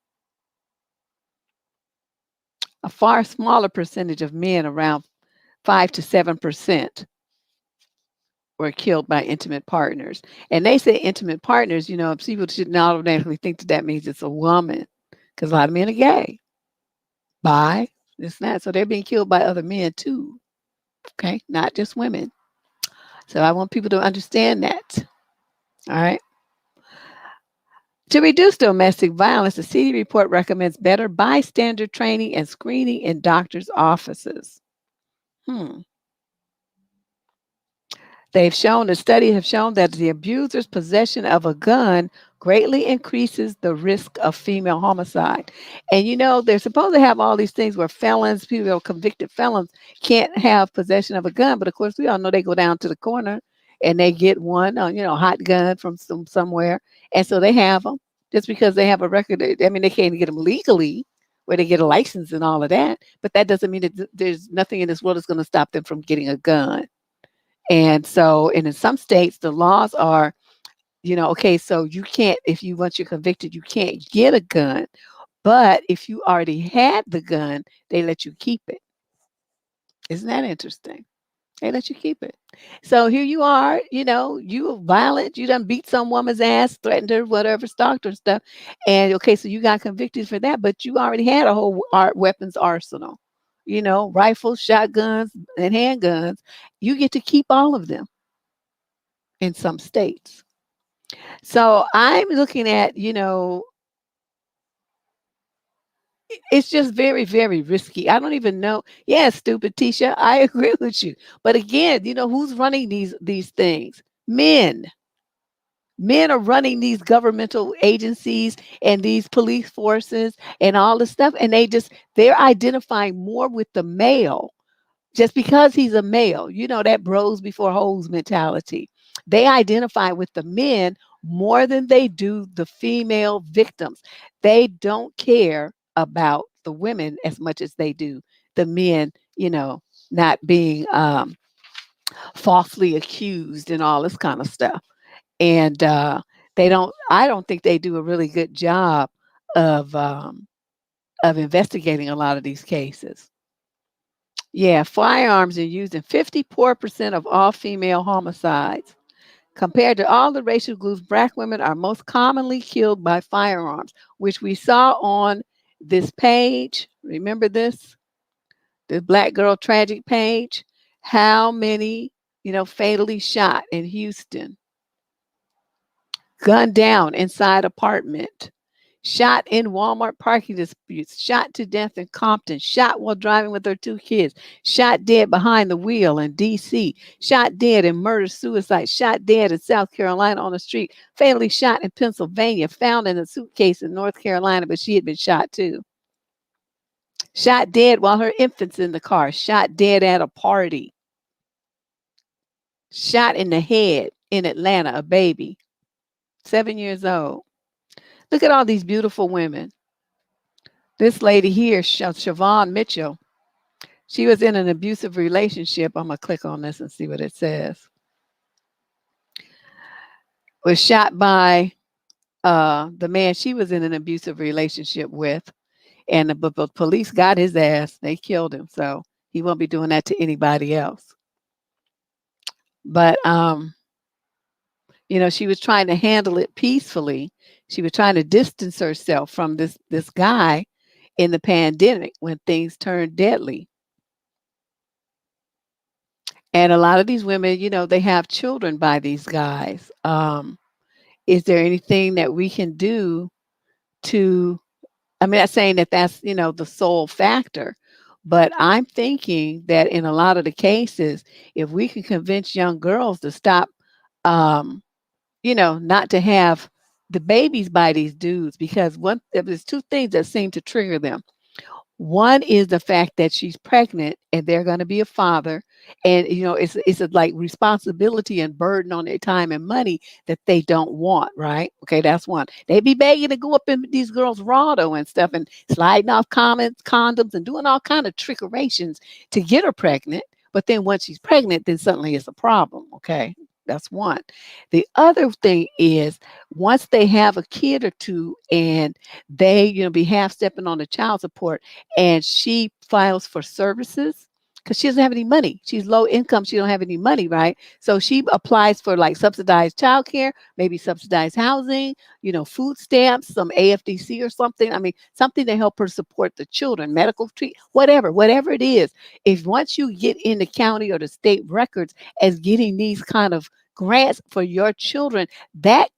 A far smaller percentage of men, around 5 to 7%, were killed by intimate partners. And they say intimate partners, people shouldn't automatically think that means it's a woman, because a lot of men are gay, bi, this and that. So they're being killed by other men too. Okay, not just women. So I want people to understand that. All right. To reduce domestic violence, the CDC report recommends better bystander training and screening in doctors' offices. They've shown, the study have shown that the abuser's possession of a gun greatly increases the risk of female homicide. And they're supposed to have all these things where felons, people convicted felons, can't have possession of a gun. But of course, we all know they go down to the corner and they get one, hot gun from somewhere, and so they have them just because they have a record. I mean, they can't get them legally, where they get a license and all of that. But that doesn't mean that there's nothing in this world that's going to stop them from getting a gun. And in some states, the laws are, okay, so you can't, if you once you're convicted, you can't get a gun. But if you already had the gun, they let you keep it. Isn't that interesting? They let you keep it. So here you are, you are violent, you done beat some woman's ass, threatened her, whatever, stalked her and stuff. And okay, so you got convicted for that, but you already had a whole weapons arsenal, rifles, shotguns, and handguns. You get to keep all of them in some states. So I'm looking at, it's just very, very risky. I don't even know. Yeah, stupid Tisha. I agree with you. But again, who's running these things? Men. Men are running these governmental agencies and these police forces and all this stuff. And they're identifying more with the male just because he's a male, that bros before hoes mentality. They identify with the men more than they do the female victims. They don't care about the women as much as they do the men, not being falsely accused and all this kind of stuff. And I don't think they do a really good job of investigating a lot of these cases. Yeah, firearms are used in 54% of all female homicides. Compared to all the racial groups, Black women are most commonly killed by firearms, which we saw on this page. Remember this? The Black girl tragic page? How many, fatally shot in Houston, gunned down inside apartment, shot in Walmart parking disputes, shot to death in Compton, shot while driving with her two kids, shot dead behind the wheel in DC, shot dead in murder suicide, shot dead in South Carolina on the street, fatally shot in Pennsylvania, found in a suitcase in North Carolina, but she had been shot too. Shot dead while her infant's in the car, shot dead at a party, shot in the head in Atlanta, a baby, 7 years old. Look at all these beautiful women. This lady here, Siobhan Mitchell, she was in an abusive relationship. I'm going to click on this and see what it says. Was shot by the man she was in an abusive relationship with. And the police got his ass. They killed him. So he won't be doing that to anybody else. But, she was trying to handle it peacefully. She was trying to distance herself from this guy in the pandemic when things turned deadly. And a lot of these women, they have children by these guys. Is there anything that we can do to, I'm not saying that that's, the sole factor, but I'm thinking that in a lot of the cases, if we can convince young girls to stop, not to have the babies by these dudes, because there's two things that seem to trigger them. One is the fact that she's pregnant and they're going to be a father. And, it's a like responsibility and burden on their time and money that they don't want. Right. Okay. That's one. They be begging to go up in these girls' Rado and stuff and sliding off condoms and doing all kind of trickerations to get her pregnant. But then once she's pregnant, then suddenly it's a problem. Okay. That's one. The other thing is once they have a kid or two and they, be half stepping on the child support and she files for services because she doesn't have any money. She's low income. She don't have any money, right? So she applies for like subsidized childcare, maybe subsidized housing, food stamps, some AFDC or something. I mean, something to help her support the children, medical treat, whatever it is. If once you get in the county or the state records as getting these kind of grants for your children, that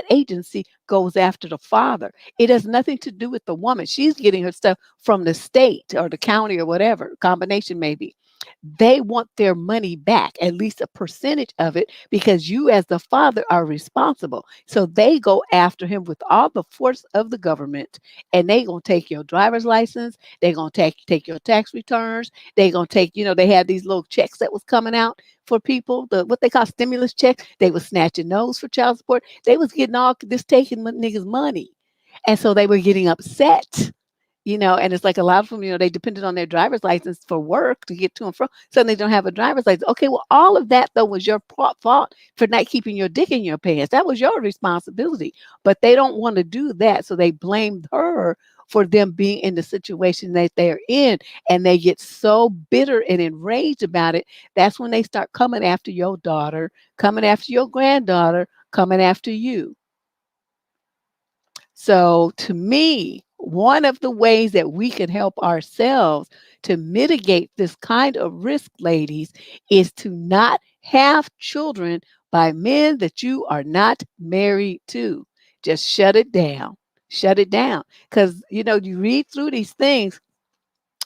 agency goes after the father. It has nothing to do with the woman. She's getting her stuff from the state or the county or whatever combination maybe. they want their money back, at least a percentage of it, because you, as the father, are responsible. So they go after him with all the force of the government, and they gonna take your driver's license. They gonna take your tax returns. They gonna take, they had these little checks that was coming out for people, the what they call stimulus checks. They was snatching those for child support. They was getting all this, taking niggas' money, and so they were getting upset. And it's like a lot of them, they depended on their driver's license for work to get to and from. So they don't have a driver's license. Okay, well, all of that though was your fault for not keeping your dick in your pants. That was your responsibility. But they don't want to do that, so they blamed her for them being in the situation that they're in, and they get so bitter and enraged about it. That's when they start coming after your daughter, coming after your granddaughter, coming after you. So, to me, one of the ways that we can help ourselves to mitigate this kind of risk, ladies, is to not have children by men that you are not married to. Just shut it down. Shut it down. Because, you read through these things,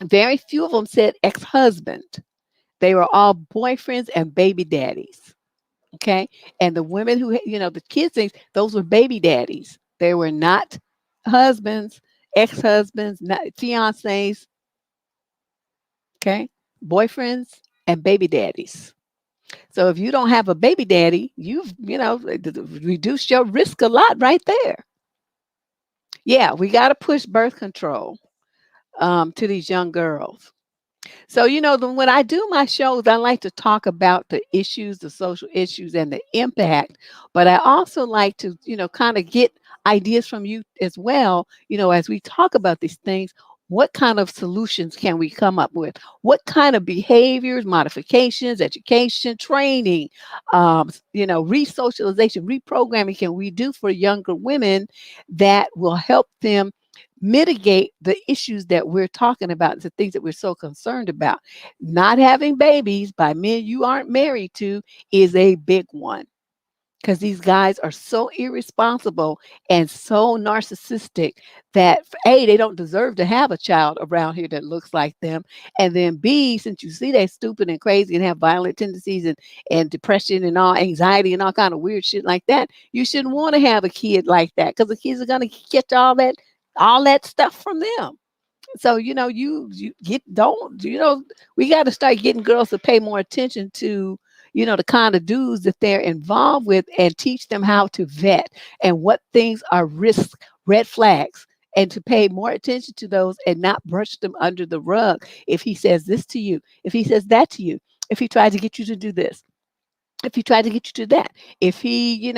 very few of them said ex husband. They were all boyfriends and baby daddies. Okay. And the women who, the kids things, those were baby daddies. They were not husbands, ex husbands, not fiancés. Okay. Boyfriends and baby daddies. So if you don't have a baby daddy, you've, reduced your risk a lot right there. Yeah. We got to push birth control to these young girls. So, when I do my shows, I like to talk about the issues, the social issues, and the impact. But I also like to, kind of get ideas from you as well. As we talk about these things, what kind of solutions can we come up with? What kind of behaviors, modifications, education, training, re-socialization, reprogramming can we do for younger women that will help them mitigate the issues that we're talking about, the things that we're so concerned about? Not having babies by men you aren't married to is a big one, because these guys are so irresponsible and so narcissistic that A, they don't deserve to have a child around here that looks like them. And then B, since you see they're stupid and crazy and have violent tendencies and depression and all anxiety and all kind of weird shit like that, you shouldn't want to have a kid like that, because the kids are going to get all that stuff from them. So, you get, don't, we got to start getting girls to pay more attention to, the kind of dudes that they're involved with, and teach them how to vet and what things are risk, red flags, and to pay more attention to those and not brush them under the rug. If he says this to you, if he says that to you, if he tries to get you to do this, if he tried to get you to that, if he,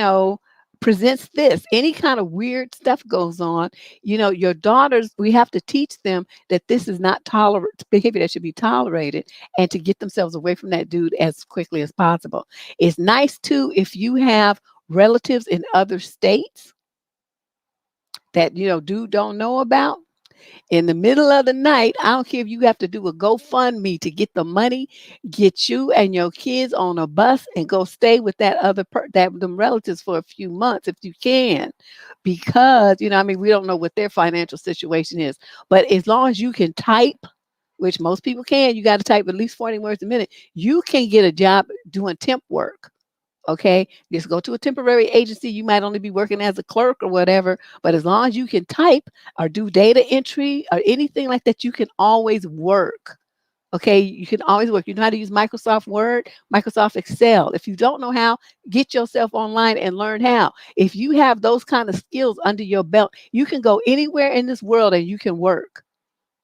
presents this, any kind of weird stuff goes on, your daughters, we have to teach them that this is not tolerant behavior that should be tolerated, and to get themselves away from that dude as quickly as possible. It's nice too if you have relatives in other states that, dude don't know about. In the middle of the night, I don't care if you have to do a GoFundMe to get the money, get you and your kids on a bus and go stay with that them relatives for a few months if you can, because we don't know what their financial situation is, but as long as you can type, which most people can, you got to type at least 40 words a minute, you can get a job doing temp work. Okay, just go to a temporary agency. You might only be working as a clerk or whatever, but as long as you can type or do data entry or anything like that, you can always work. Okay, you can always work. You know how to use Microsoft Word, Microsoft Excel. If you don't know how, get yourself online and learn how. If you have those kind of skills under your belt, you can go anywhere in this world and you can work.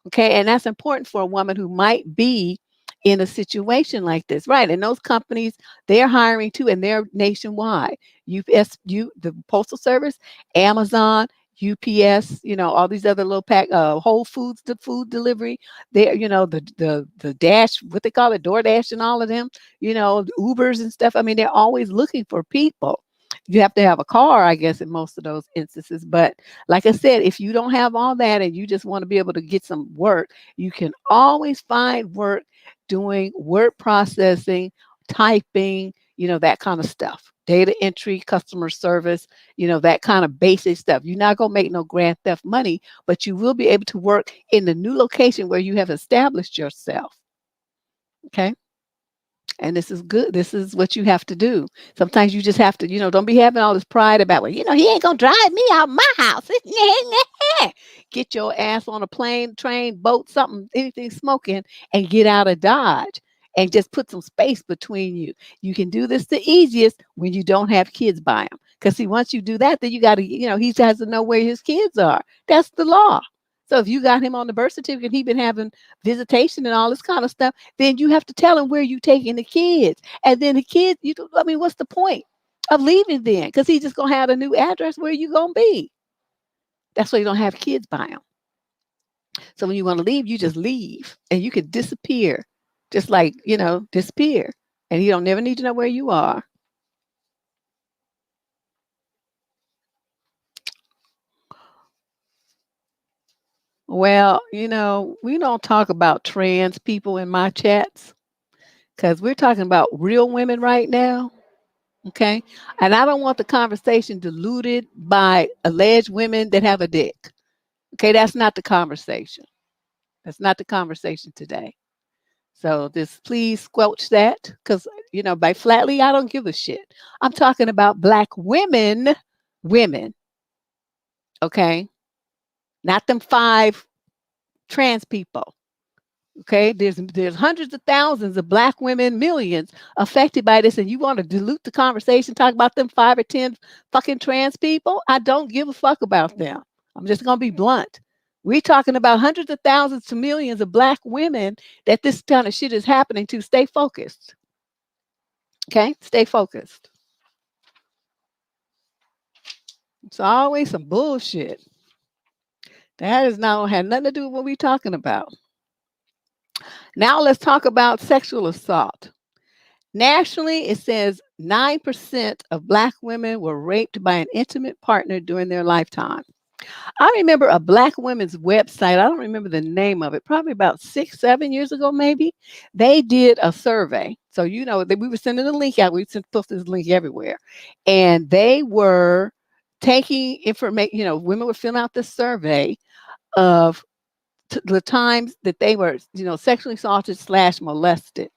Okay, and that's important for a woman who might be in a situation like this, right? And those companies, they're hiring too, and they're nationwide. The Postal Service, Amazon, UPS, all these other little Whole Foods, the food delivery. They're, the Dash, what they call it, DoorDash, and all of them, Ubers and stuff. I mean, they're always looking for people. You have to have a car, I guess, in most of those instances. But like I said, if you don't have all that and you just want to be able to get some work, you can always find work doing word processing, typing, that kind of stuff. Data entry, customer service, that kind of basic stuff. You're not going to make no grand theft money, but you will be able to work in the new location where you have established yourself. Okay. And this is good. This is what you have to do. Sometimes you just have to, don't be having all this pride about, well, he ain't going to drive me out my house. Get your ass on a plane, train, boat, something, anything smoking, and get out of Dodge and just put some space between you. You can do this the easiest when you don't have kids by him. Because, see, once you do that, then you got to, he has to know where his kids are. That's the law. So if you got him on the birth certificate, and he been having visitation and all this kind of stuff, then you have to tell him where you taking the kids. And then the kids, what's the point of leaving then? Because he's just gonna have a new address where you gonna be. That's why you don't have kids by him. So when you want to leave, you just leave and you can disappear. Just like, disappear. And he don't never need to know where you are. Well, we don't talk about trans people in my chats because we're talking about real women right now. Okay. And I don't want the conversation diluted by alleged women that have a dick. Okay. That's not the conversation. That's not the conversation today. So just please squelch that because, by flatly, I don't give a shit. I'm talking about Black women. Okay. Not them 5 trans people. Okay, there's hundreds of thousands of Black women, millions affected by this, and you want to dilute the conversation, talk about them 5 or 10 fucking trans people? I don't give a fuck about them. I'm just gonna be blunt. We're talking about hundreds of thousands to millions of Black women that this kind of shit is happening to. Stay focused. Okay, stay focused. It's always some bullshit. That is not had nothing to do with what we're talking about. Now let's talk about sexual assault. Nationally, it says 9% of Black women were raped by an intimate partner during their lifetime. I remember a Black women's website, I don't remember the name of it, probably about 6, 7 years ago, maybe. They did a survey. So, we were sending a link out. We sent post this link everywhere. And they were taking information, women were filling out this survey of the times that they were, sexually assaulted / molested.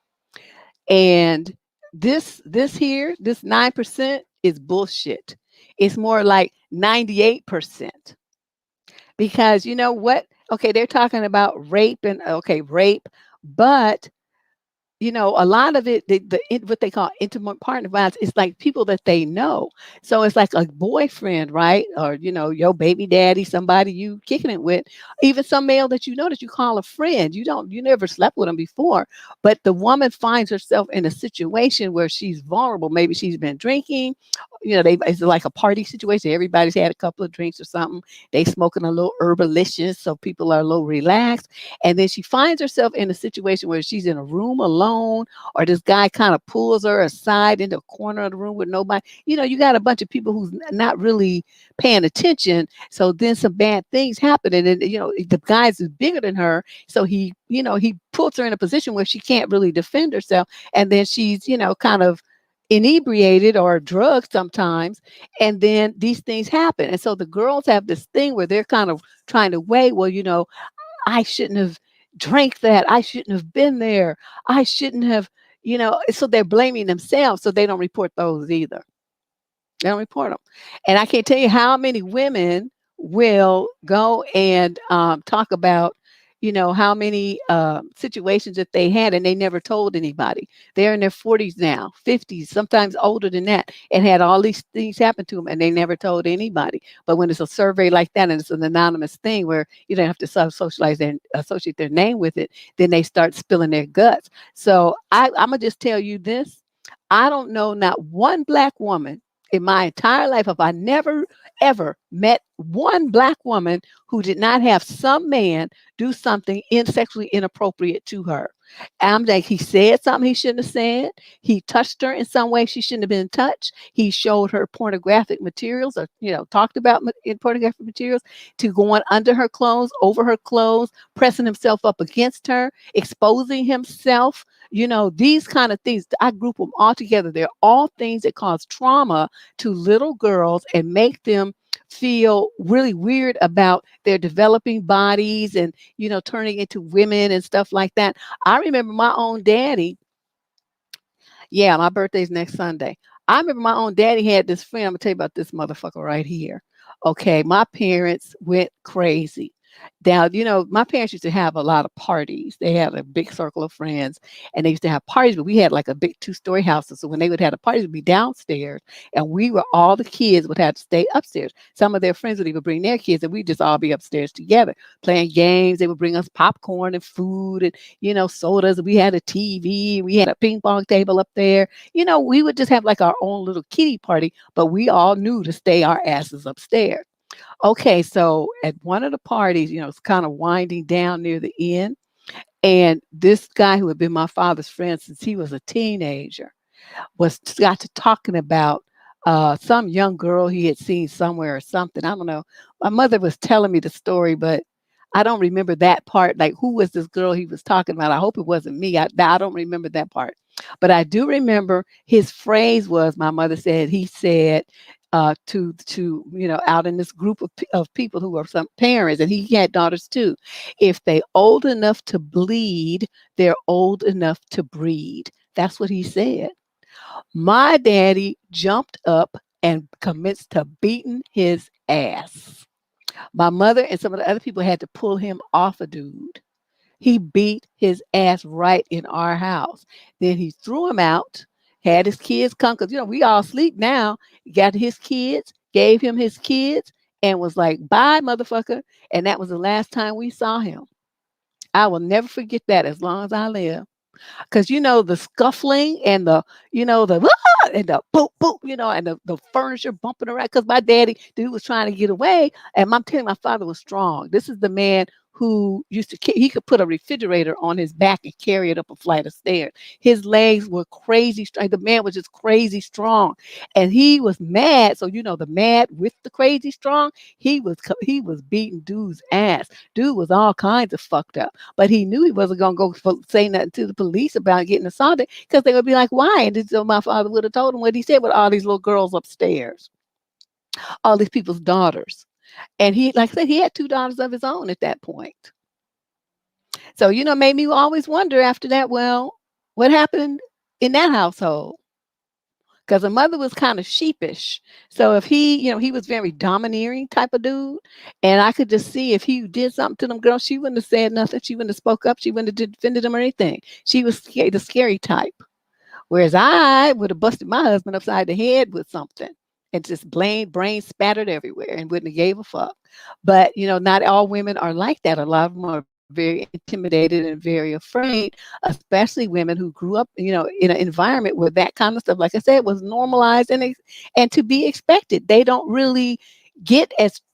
And this 9% is bullshit. It's more like 98%. Because you know what? Okay, they're talking about rape and rape, but a lot of it, what they call intimate partner violence, is like people that they know. So it's like a boyfriend, right? Or, your baby daddy, somebody you kicking it with, even some male that that you call a friend. You never slept with them before, but the woman finds herself in a situation where she's vulnerable. Maybe she's been drinking, it's like a party situation. Everybody's had a couple of drinks or something. They smoking a little herbalicious, so people are a little relaxed. And then she finds herself in a situation where she's in a room alone, or this guy kind of pulls her aside into a corner of the room with nobody. You got a bunch of people who's not really paying attention. So then some bad things happen. And then, the guy's is bigger than her. So he puts her in a position where she can't really defend herself. And then she's, kind of inebriated or drugged sometimes, and then these things happen. And so the girls have this thing where they're kind of trying to weigh, well, I shouldn't have drank that, I shouldn't have been there, I shouldn't have, so they're blaming themselves, so they don't report those either. They don't report them. And I can't tell you how many women will go and talk about, how many situations that they had and they never told anybody. They're in their 40s now, 50s, sometimes older than that, and had all these things happen to them and they never told anybody. But when it's a survey like that and it's an anonymous thing where you don't have to associate their name with it, then they start spilling their guts. So I'm going to just tell you this. I don't know not one Black woman in my entire life, if I never ever met one Black woman who did not have some man do something sexually inappropriate to her. I'm like, he said something he shouldn't have said. He touched her in some way she shouldn't have been touched. He showed her pornographic materials, or talked about in pornographic materials, to going under her clothes, over her clothes, pressing himself up against her, exposing himself. These kind of things, I group them all together. They're all things that cause trauma to little girls and make them feel really weird about their developing bodies and, turning into women and stuff like that. I remember my own daddy. Yeah, my birthday's next Sunday. I remember my own daddy had this friend. I'm gonna tell you about this motherfucker right here. Okay, my parents went crazy. Now, my parents used to have a lot of parties. They had a big circle of friends and they used to have parties, but we had like a big two-story house. So when they would have the parties, would be downstairs and all the kids would have to stay upstairs. Some of their friends would even bring their kids and we'd just all be upstairs together playing games. They would bring us popcorn and food and, sodas. We had a TV, we had a ping pong table up there. We would just have like our own little kiddie party, but we all knew to stay our asses upstairs. Okay, so at one of the parties, it's kind of winding down near the end. And this guy who had been my father's friend since he was a teenager got to talking about some young girl he had seen somewhere or something. I don't know. My mother was telling me the story, but I don't remember that part. Like, who was this girl he was talking about? I hope it wasn't me. I don't remember that part. But I do remember his phrase was, my mother said, he said, to out in this group of people who were some parents, and he had daughters too. If they old enough to bleed, they're old enough to breed. That's what he said. My daddy jumped up and commenced to beating his ass. My mother and some of the other people had to pull him off a dude. He beat his ass right in our house. Then he threw him out, had his kids come, because, we all sleep now. He got his kids, gave him his kids, and was like, bye, motherfucker. And that was the last time we saw him. I will never forget that as long as I live. Because the scuffling and the and the boop boop, and the furniture bumping around. Because my daddy, dude, was trying to get away, and I'm telling you, my father was strong. This is the man who used to he could put a refrigerator on his back and carry it up a flight of stairs. His legs were crazy strong. The man was just crazy strong, and he was mad. So the mad with the crazy strong, he was beating dude's ass. Dude was all kinds of fucked up, but he knew he wasn't gonna go say nothing to the police about getting assaulted because they would be like, "Why?" And so my father would have told him what he said with all these little girls upstairs, all these people's daughters. And he, like I said, he had two daughters of his own at that point. So, made me always wonder after that, well, what happened in that household? Because the mother was kind of sheepish. So if he was very domineering type of dude. And I could just see if he did something to them girls, she wouldn't have said nothing. She wouldn't have spoke up. She wouldn't have defended him or anything. She was the scary type. Whereas I would have busted my husband upside the head with something and just brain spattered everywhere and wouldn't have gave a fuck. But, not all women are like that. A lot of them are very intimidated and very afraid, especially women who grew up, in an environment where that kind of stuff, like I said, was normalized and to be expected. They don't really get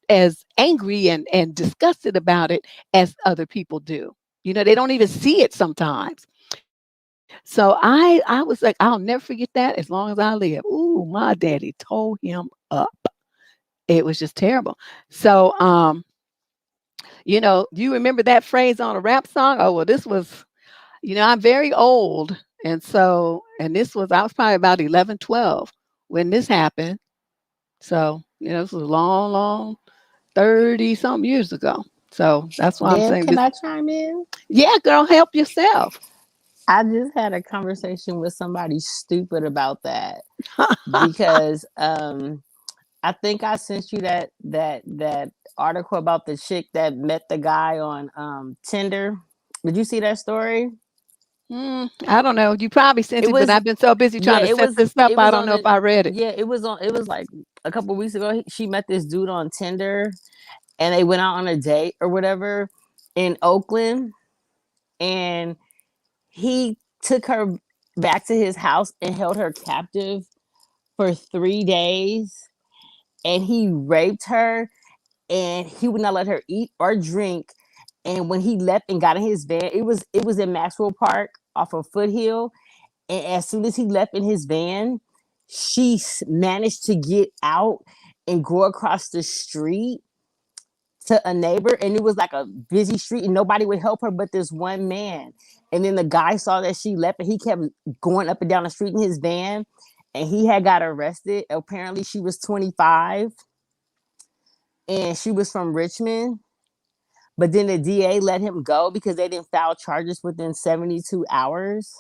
as angry and disgusted about it as other people do. They don't even see it sometimes. So I was like, I'll never forget that as long as I live. Ooh, my daddy tore him up. It was just terrible. So, you remember that phrase on a rap song? Oh, well, this was, I'm very old. And I was probably about 11, 12 when this happened. So, this was a long, long 30 something years ago. So that's why I'm Deb, saying can this. I chime in? Yeah, girl, help yourself. I just had a conversation with somebody stupid about that because I think I sent you that article about the chick that met the guy on Tinder. Did you see that story? I don't know. You probably sent It it, but was I've been so busy yeah, trying to set this up. it I was don't on know if the I read it. yeah, it was like a couple weeks ago. She met this dude on Tinder and they went out on a date or whatever in Oakland, and he took her back to his house and held her captive for 3 days, and he raped her, and he would not let her eat or drink. And when he left and got in his van, it was in Maxwell Park off of Foothill. And as soon as he left in his van, she managed to get out and go across the street to a neighbor. And it was like a busy street and nobody would help her but this one man. And then the guy saw that she left and he kept going up and down the street in his van, and he had got arrested. Apparently she was 25. and she was from Richmond. But then the DA let him go because they didn't file charges within 72 hours.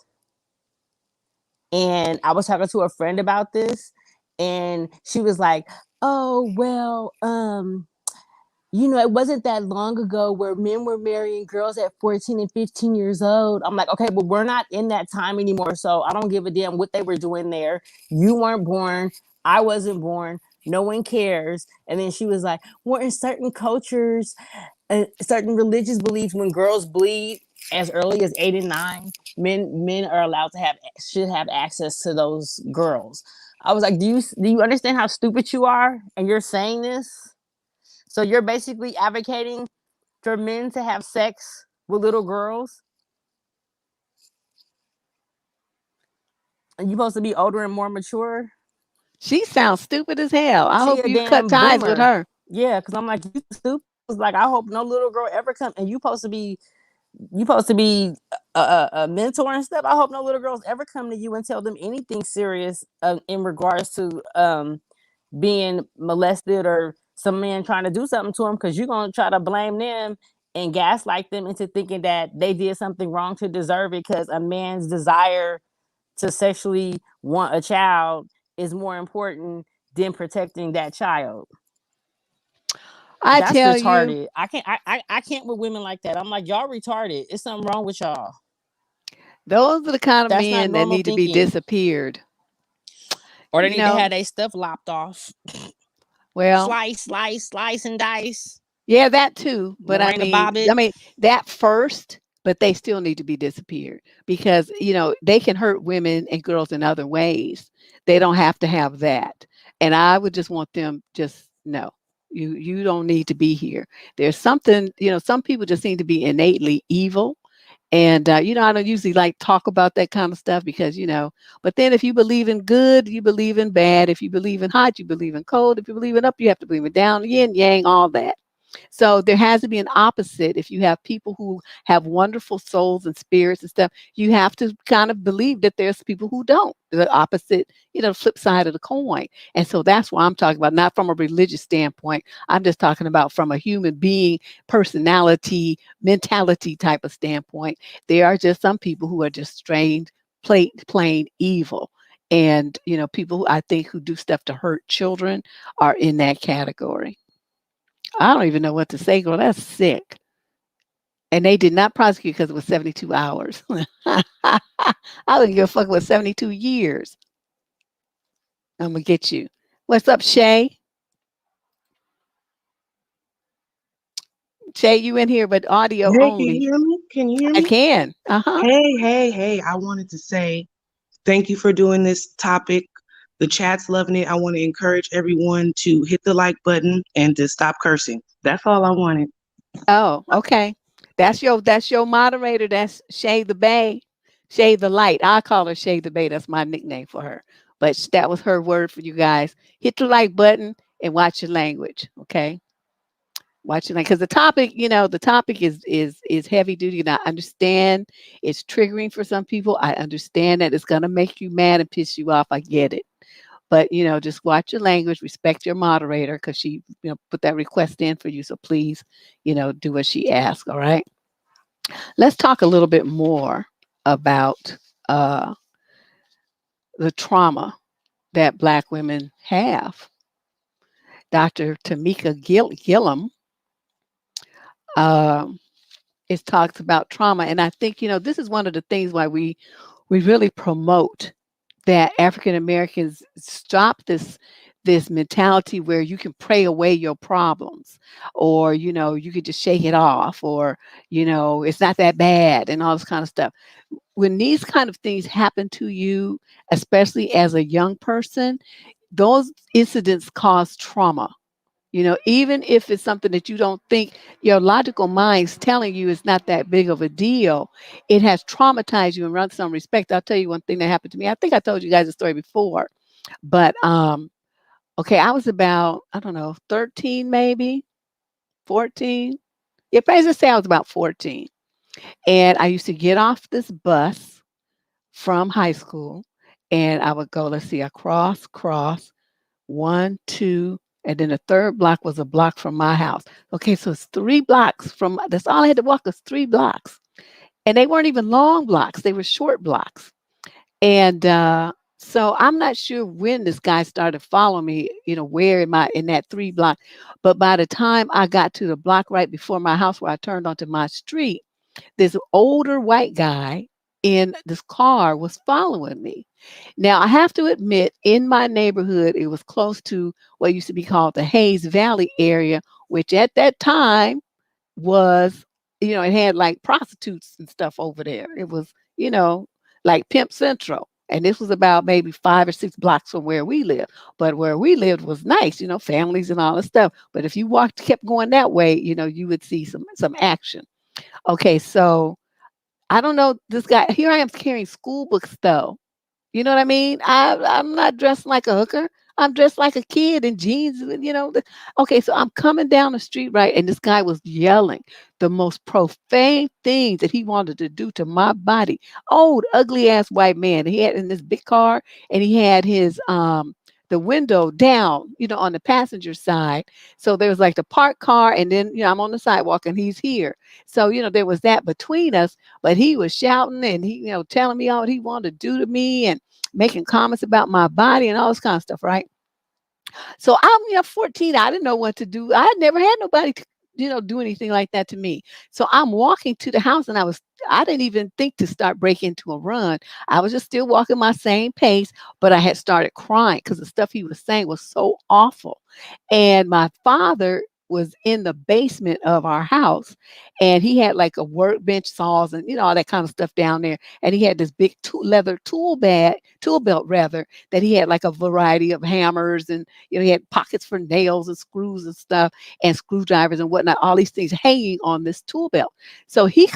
And I was talking to a friend about this, and she was like, "Oh, well, it wasn't that long ago where men were marrying girls at 14 and 15 years old." I'm like, okay, but we're not in that time anymore. So I don't give a damn what they were doing there. You weren't born. I wasn't born. No one cares. And then she was like, well, in certain cultures, certain religious beliefs, when girls bleed as early as 8 and 9, men are allowed to should have access to those girls. I was like, do you understand how stupid you are? And you're saying this? So you're basically advocating for men to have sex with little girls, and you're supposed to be older and more mature. She sounds stupid as hell. I She hope a you cut damn ties with boomer. her. Yeah, because I'm like, you stupid. I was like, I hope no little girl ever come. And you supposed to be a mentor and stuff. I hope no little girls ever come to you and tell them anything serious in regards to being molested or some man trying to do something to them, because you're going to try to blame them and gaslight them into thinking that they did something wrong to deserve it, because a man's desire to sexually want a child is more important than protecting that child. I That's tell you, retarded. I can't with women like that. I'm like, y'all retarded. It's something wrong with y'all. those are the kind of That's not men that normal need to be thinking. disappeared. Or they You need to know, have their stuff lopped off. well, Slice, and dice. yeah, that too. But Lorena Bobbitt. I mean that first, but they still need to be disappeared because they can hurt women and girls in other ways. They don't have to have that. And I would just want them just no. You don't need to be here. There's something, some people just seem to be innately evil. And I don't usually like talk about that kind of stuff because, but then if you believe in good, you believe in bad. If you believe in hot, you believe in cold. If you believe in up, you have to believe in down, yin, yang, all that. So there has to be an opposite. If you have people who have wonderful souls and spirits and stuff, you have to kind of believe that there's people who don't. The opposite, flip side of the coin. And so that's why I'm talking about, not from a religious standpoint. I'm just talking about from a human being, personality, mentality type of standpoint. There are just some people who are just strained, plain evil. And, people who I think who do stuff to hurt children are in that category. I don't even know what to say, girl. That's sick. And they did not prosecute because it was 72 hours. I wouldn't give a fuck with 72 years. I'm going to get you. What's up, Shay? Shay, you in here, but audio Hey, can you only. hear me? Can you hear I me? can. Uh huh. Hey. I wanted to say thank you for doing this topic. The chat's loving it. I want to encourage everyone to hit the like button and to stop cursing. That's all I wanted. Oh, okay. That's your moderator. That's Shay the Bay. Shay the Light. I call her Shay the Bay. That's my nickname for her. But that was her word for you guys. Hit the like button and watch your language. Okay. Watching that because the topic is heavy duty, and I understand it's triggering for some people. I understand that it's going to make you mad and piss you off. I get it, but just watch your language, respect your moderator because she put that request in for you. So please, do what she asks. All right. Let's talk a little bit more about uh, the trauma that Black women have. Dr. Tamika Gillum. Um, it talks about trauma, and I think this is one of the things why we really promote that African Americans stop this mentality where you can pray away your problems, or you could just shake it off, or it's not that bad and all this kind of stuff. When these kind of things happen to you, especially as a young person, those incidents cause trauma. Even if it's something that you don't think your logical mind's telling you is not that big of a deal, it has traumatized you in some respect. I'll tell you one thing that happened to me. I think I told you guys a story before, but okay, I was about, I don't know, 13 maybe, 14. Yeah, probably say I was about 14. And I used to get off this bus from high school and I would go, let's see, cross, one, two, and then the third block was a block from my house. Okay, so it's 3 blocks from, that's all I had to walk was 3 blocks. And they weren't even long blocks, they were short blocks. And so I'm not sure when this guy started following me, where am I in that 3 block. But by the time I got to the block right before my house where I turned onto my street, this older white guy in this car was following me. Now, I have to admit, in my neighborhood, it was close to what used to be called the Hayes Valley area, which at that time was, it had like prostitutes and stuff over there. It was, you know, like Pimp Central. And this was about maybe 5 or 6 blocks from where we lived. But where we lived was nice, families and all this stuff. But if you kept going that way, you would see some action. Okay, so I don't know this guy. Here I am carrying school books though. You know what I mean? I'm not dressed like a hooker. I'm dressed like a kid in jeans. Okay, so I'm coming down the street, right? And this guy was yelling the most profane things that he wanted to do to my body. Old, ugly ass white man. He had in this big car, and he had his the window down, on the passenger side. So there was like the parked car, and then I'm on the sidewalk and he's here. So there was that between us, but he was shouting and he, telling me all what he wanted to do to me and making comments about my body and all this kind of stuff, right? So I'm 14. I didn't know what to do. I had never had nobody do anything like that to me. So I'm walking to the house and I didn't even think to start breaking into a run. I was just still walking my same pace, but I had started crying because the stuff he was saying was so awful. And my father was in the basement of our house, and he had like a workbench, saws, and all that kind of stuff down there. And he had this big leather tool belt rather, that he had like a variety of hammers, and he had pockets for nails and screws and stuff, and screwdrivers and whatnot, all these things hanging on this tool belt. So he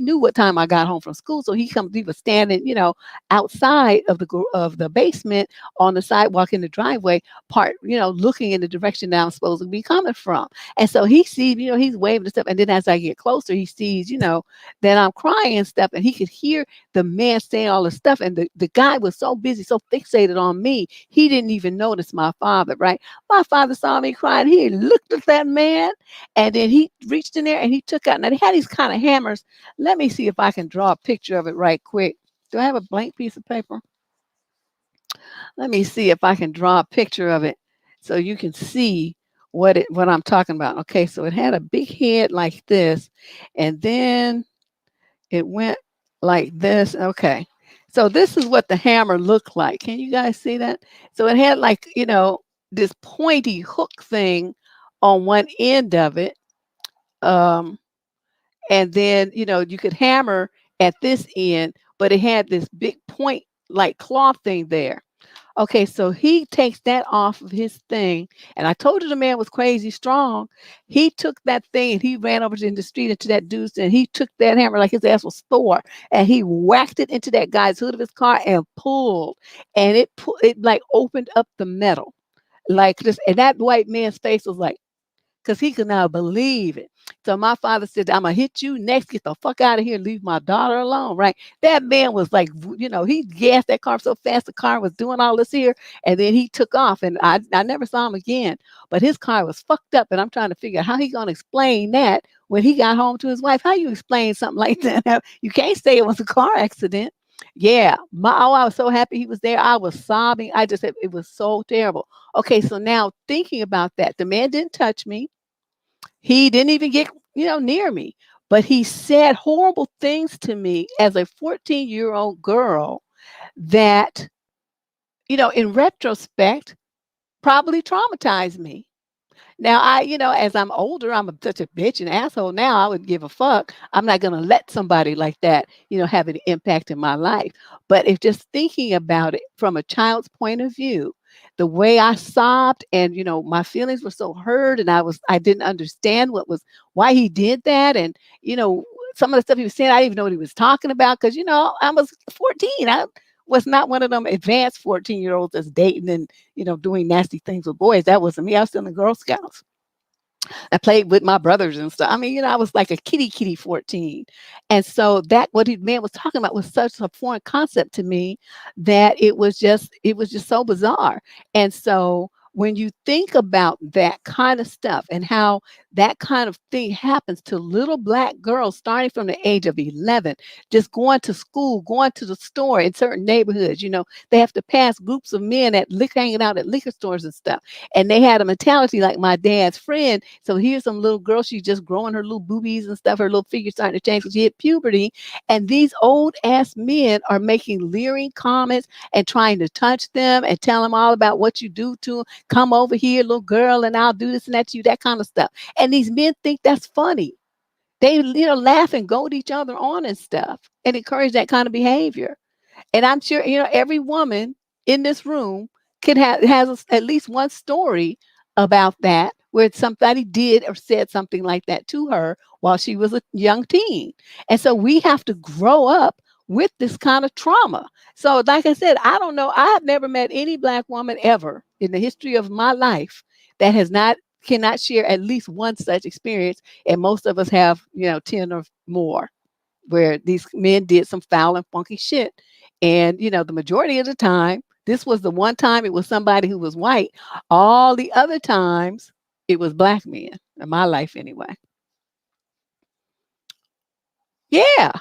knew what time I got home from school. So he was standing, outside of the basement on the sidewalk in the driveway part, looking in the direction that I'm supposed to be coming from. And so he sees, he's waving and stuff. And then as I get closer, he sees, that I'm crying and stuff. And he could hear the man saying all this stuff. And the guy was so busy, so fixated on me, he didn't even notice my father, right? My father saw me crying. He looked at that man, and then he reached in there and he took out. Now they had these kind of hammers. Let me see if I can draw a picture of it right quick. Do I have a blank piece of paper? Let me see if I can draw a picture of it so you can see what I'm talking about. Okay, so it had a big head like this, and then it went like this. Okay, so this is what the hammer looked like. Can you guys see that? So it had like, this pointy hook thing on one end of it. Um, and then, you could hammer at this end, but it had this big point like cloth thing there. Okay, so he takes that off of his thing, and I told you the man was crazy strong. He took that thing and he ran over in the street into that dude's, and he took that hammer like his ass was Thor, and he whacked it into that guy's hood of his car and pulled, and it like opened up the metal like this, and that white man's face was like, because he could not believe it. So my father said, I'm going to hit you next. Get the fuck out of here and leave my daughter alone, right? That man was like, he gassed that car so fast, the car was doing all this here. And then he took off, and I never saw him again. But his car was fucked up, and I'm trying to figure out how he going to explain that when he got home to his wife. How you explain something like that? You can't say it was a car accident. Yeah, I was so happy he was there. I was sobbing. I just said it was so terrible. Okay, so now thinking about that, the man didn't touch me. He didn't even get, near me, but he said horrible things to me as a 14-year-old girl that, in retrospect, probably traumatized me. Now, as I'm older, such a bitch and asshole now, I would give a fuck. I'm not going to let somebody like that, have an impact in my life. But if just thinking about it from a child's point of view, the way I sobbed and, my feelings were so hurt, and I didn't understand why he did that. And, some of the stuff he was saying, I didn't even know what he was talking about because, I was 14. I was not one of them advanced 14-year-olds that's dating and, doing nasty things with boys. That wasn't me. I was still in the Girl Scouts. I played with my brothers and stuff. I mean, I was like a kitty 14. And so that what he man was talking about was such a foreign concept to me that it was just so bizarre. And so when you think about that kind of stuff and how that kind of thing happens to little black girls starting from the age of 11, just going to school, going to the store in certain neighborhoods, they have to pass groups of men hanging out at liquor stores and stuff. And they had a mentality like my dad's friend. So here's some little girl, she's just growing her little boobies and stuff, her little figure starting to change because she hit puberty. And these old ass men are making leering comments and trying to touch them and tell them all about what you do to them. Come over here, little girl, and I'll do this and that to you, that kind of stuff. And these men think that's funny. They, laugh and goad each other on and stuff and encourage that kind of behavior. And I'm sure, every woman in this room has at least one story about that where somebody did or said something like that to her while she was a young teen. And so we have to grow up with this kind of trauma. So like I said, I don't know. I have never met any black woman ever in the history of my life that cannot share at least one such experience. And most of us have, 10 or more where these men did some foul and funky shit. And, the majority of the time, this was the one time it was somebody who was white. All the other times, it was black men in my life anyway. Yeah.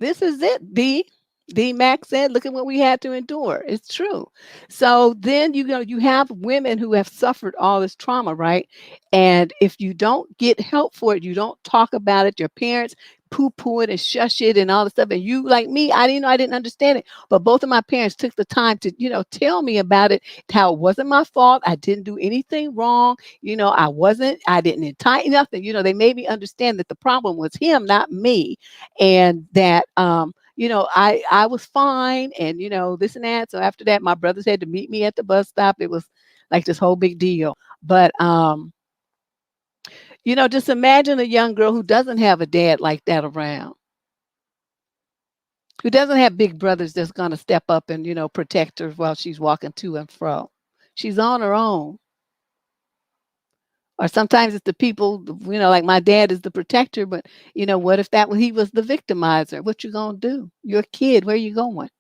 This is it. D Max said, look at what we had to endure. It's true. So then you have women who have suffered all this trauma, right? And if you don't get help for it, you don't talk about it, your parents poo-poo it and shush it and all this stuff. And you, like me, I didn't know, I didn't understand it. But both of my parents took the time to, tell me about it, how it wasn't my fault. I didn't do anything wrong. I didn't entice nothing. They made me understand that the problem was him, not me. And that I was fine and this and that. So after that, my brothers had to meet me at the bus stop. It was like this whole big deal. But just imagine a young girl who doesn't have a dad like that around, who doesn't have big brothers that's going to step up and, protect her while she's walking to and fro. She's on her own. Or sometimes it's the people, like my dad is the protector, but what if he was the victimizer? What you gonna do? You're a kid. Where you going?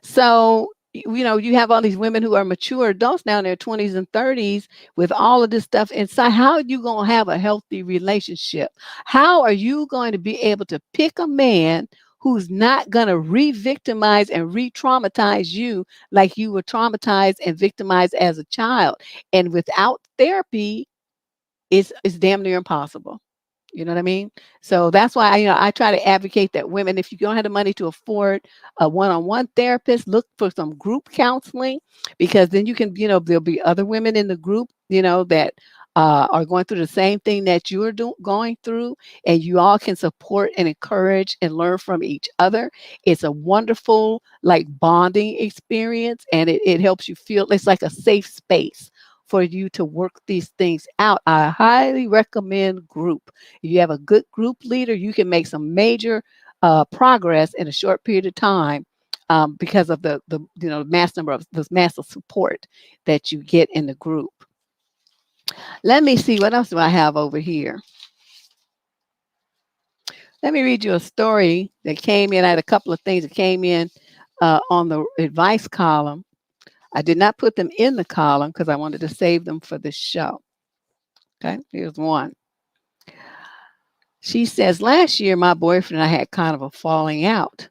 So, you have all these women who are mature adults now in their 20s and 30s with all of this stuff inside. How are you going to have a healthy relationship? How are you going to be able to pick a man who's not going to re-victimize and re-traumatize you like you were traumatized and victimized as a child? And without therapy, it's damn near impossible. You know what I mean? So that's why I try to advocate that women, if you don't have the money to afford a one-on-one therapist, look for some group counseling, because then you can, there'll be other women in the group, that are going through the same thing that you're going through, and you all can support and encourage and learn from each other. It's a wonderful like bonding experience, and it helps you feel it's like a safe space for you to work these things out. I highly recommend group. If you have a good group leader, you can make some major progress in a short period of time, because of the mass number of this massive support that you get in the group. Let me see, what else do I have over here? Let me read you a story that came in. I had a couple of things that came in on the advice column. I did not put them in the column because I wanted to save them for the show. Okay, here's one. She says, last year, my boyfriend and I had kind of a falling out,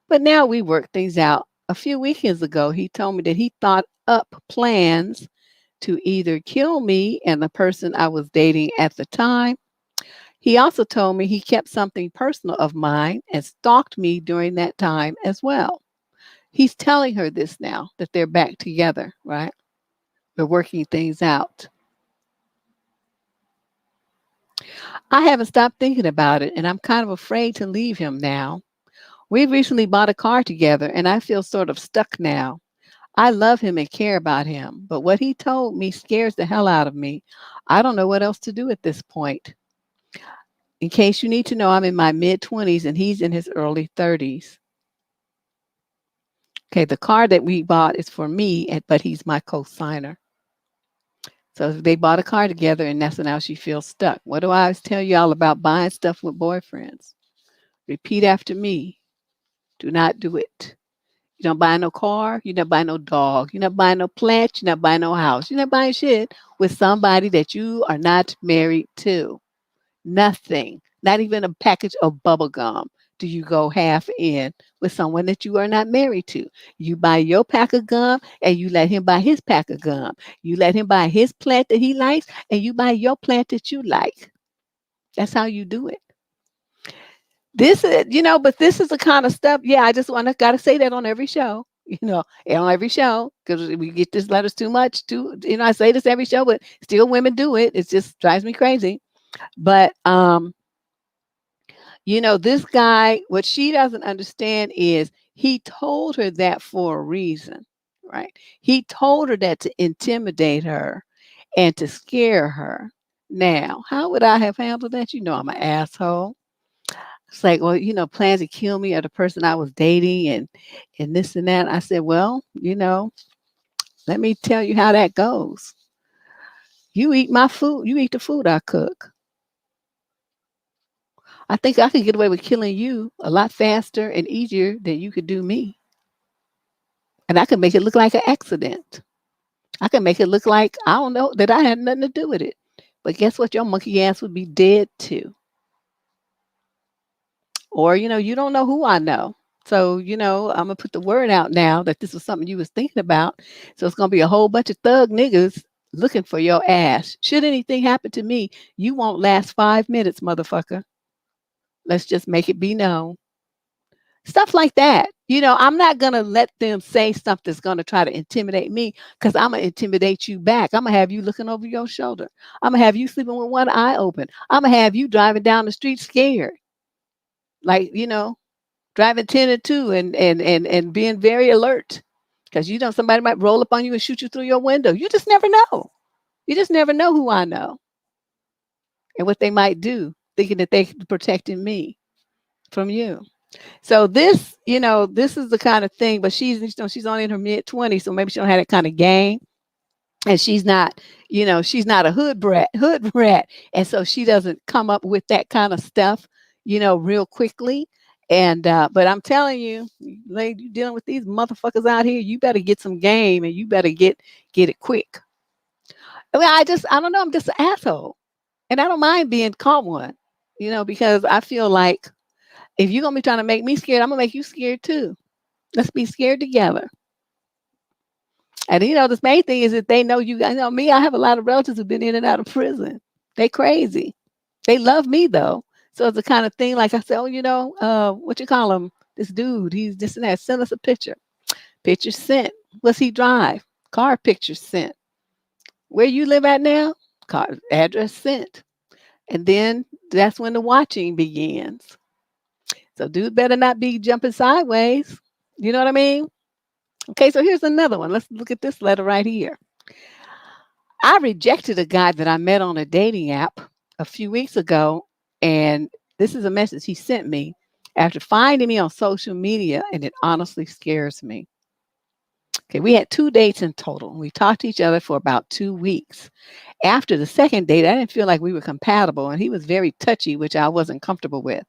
but now we work things out. A few weekends ago, he told me that he thought up plans to either kill me and the person I was dating at the time. He also told me he kept something personal of mine and stalked me during that time as well. He's telling her this now that they're back together, right? They're working things out. I haven't stopped thinking about it, and I'm kind of afraid to leave him now. We've recently bought a car together, and I feel sort of stuck now. I love him and care about him, but what he told me scares the hell out of me. I don't know what else to do at this point. In case you need to know, I'm in my mid-20s and he's in his early 30s. Okay, the car that we bought is for me, but he's my co-signer. So they bought a car together, and that's now she feels stuck. What do I always tell you all about buying stuff with boyfriends? Repeat after me. Do not do it. You don't buy no car. You're not buying no dog. You're not buying no plant. You're not buying no house. You're not buying shit with somebody that you are not married to. Nothing. Not even a package of bubble gum do you go half in with someone that you are not married to. You buy your pack of gum and you let him buy his pack of gum. You let him buy his plant that he likes and you buy your plant that you like. That's how you do it. This is, but this is the kind of stuff. Yeah, I just want to gotta say that on every show. And on every show because we get these letters too much. I say this every show, but still women do it. It just drives me crazy. But this guy, what she doesn't understand is he told her that for a reason, right? He told her that to intimidate her and to scare her. Now, how would I have handled that? I'm an asshole. It's like, well, plans to kill me or the person I was dating and this and that. I said, well, let me tell you how that goes. You eat my food, you eat the food I cook. I think I could get away with killing you a lot faster and easier than you could do me. And I could make it look like an accident. I could make it look like I don't know that I had nothing to do with it. But guess what? Your monkey ass would be dead too. Or, you don't know who I know. So, I'm gonna put the word out now that this was something you was thinking about. So it's gonna be a whole bunch of thug niggas looking for your ass. Should anything happen to me, you won't last 5 minutes, motherfucker. Let's just make it be known. Stuff like that. I'm not going to let them say stuff that's going to try to intimidate me because I'm going to intimidate you back. I'm going to have you looking over your shoulder. I'm going to have you sleeping with one eye open. I'm going to have you driving down the street scared. Like, driving 10 and 2 and being very alert because, somebody might roll up on you and shoot you through your window. You just never know. You just never know who I know and what they might do, thinking that they're protecting me from you. So this is the kind of thing, but she's only in her mid-20s, so maybe she don't have that kind of game. And she's not a hood rat. And so she doesn't come up with that kind of stuff, real quickly. And but I'm telling you, lady, you dealing with these motherfuckers out here, you better get some game and you better get it quick. I mean, I don't know, I'm just an asshole. And I don't mind being called one, because I feel like if you're gonna be trying to make me scared, I'm gonna make you scared too. Let's be scared together. And this main thing is that they know you. I know me. I have a lot of relatives who've been in and out of prison. They crazy. They love me though. So it's the kind of thing like I said, what you call him? This dude, he's this and that. Send us a picture. Picture sent. What's he drive? Car picture sent. Where you live at now? Car address sent. And then that's when the watching begins. So dude better not be jumping sideways. You know what I mean? Okay, so here's another one. Let's look at this letter right here. I rejected a guy that I met on a dating app a few weeks ago, and this is a message he sent me after finding me on social media, and it honestly scares me. Okay, we had 2 dates in total. We talked to each other for about 2 weeks. After the second date, I didn't feel like we were compatible, and he was very touchy, which I wasn't comfortable with.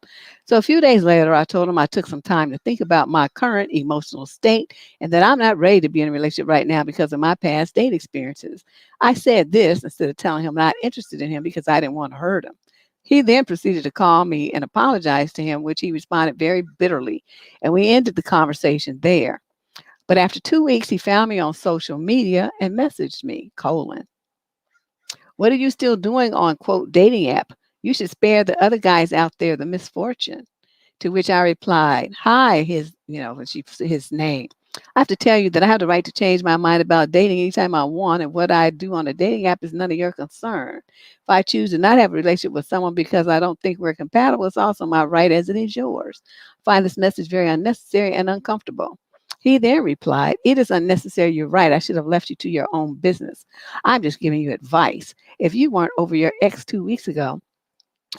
So a few days later, I told him I took some time to think about my current emotional state and that I'm not ready to be in a relationship right now because of my past date experiences. I said this instead of telling him I'm not interested in him because I didn't want to hurt him. He then proceeded to call me and apologize to him, which he responded very bitterly, and we ended the conversation there. But after 2 weeks, he found me on social media and messaged me, : what are you still doing on, quote, dating app? You should spare the other guys out there the misfortune. To which I replied, hi, his name. I have to tell you that I have the right to change my mind about dating anytime I want, and what I do on a dating app is none of your concern. If I choose to not have a relationship with someone because I don't think we're compatible, it's also my right as it is yours. I find this message very unnecessary and uncomfortable. He then replied, it is unnecessary. You're right. I should have left you to your own business. I'm just giving you advice. If you weren't over your ex 2 weeks ago,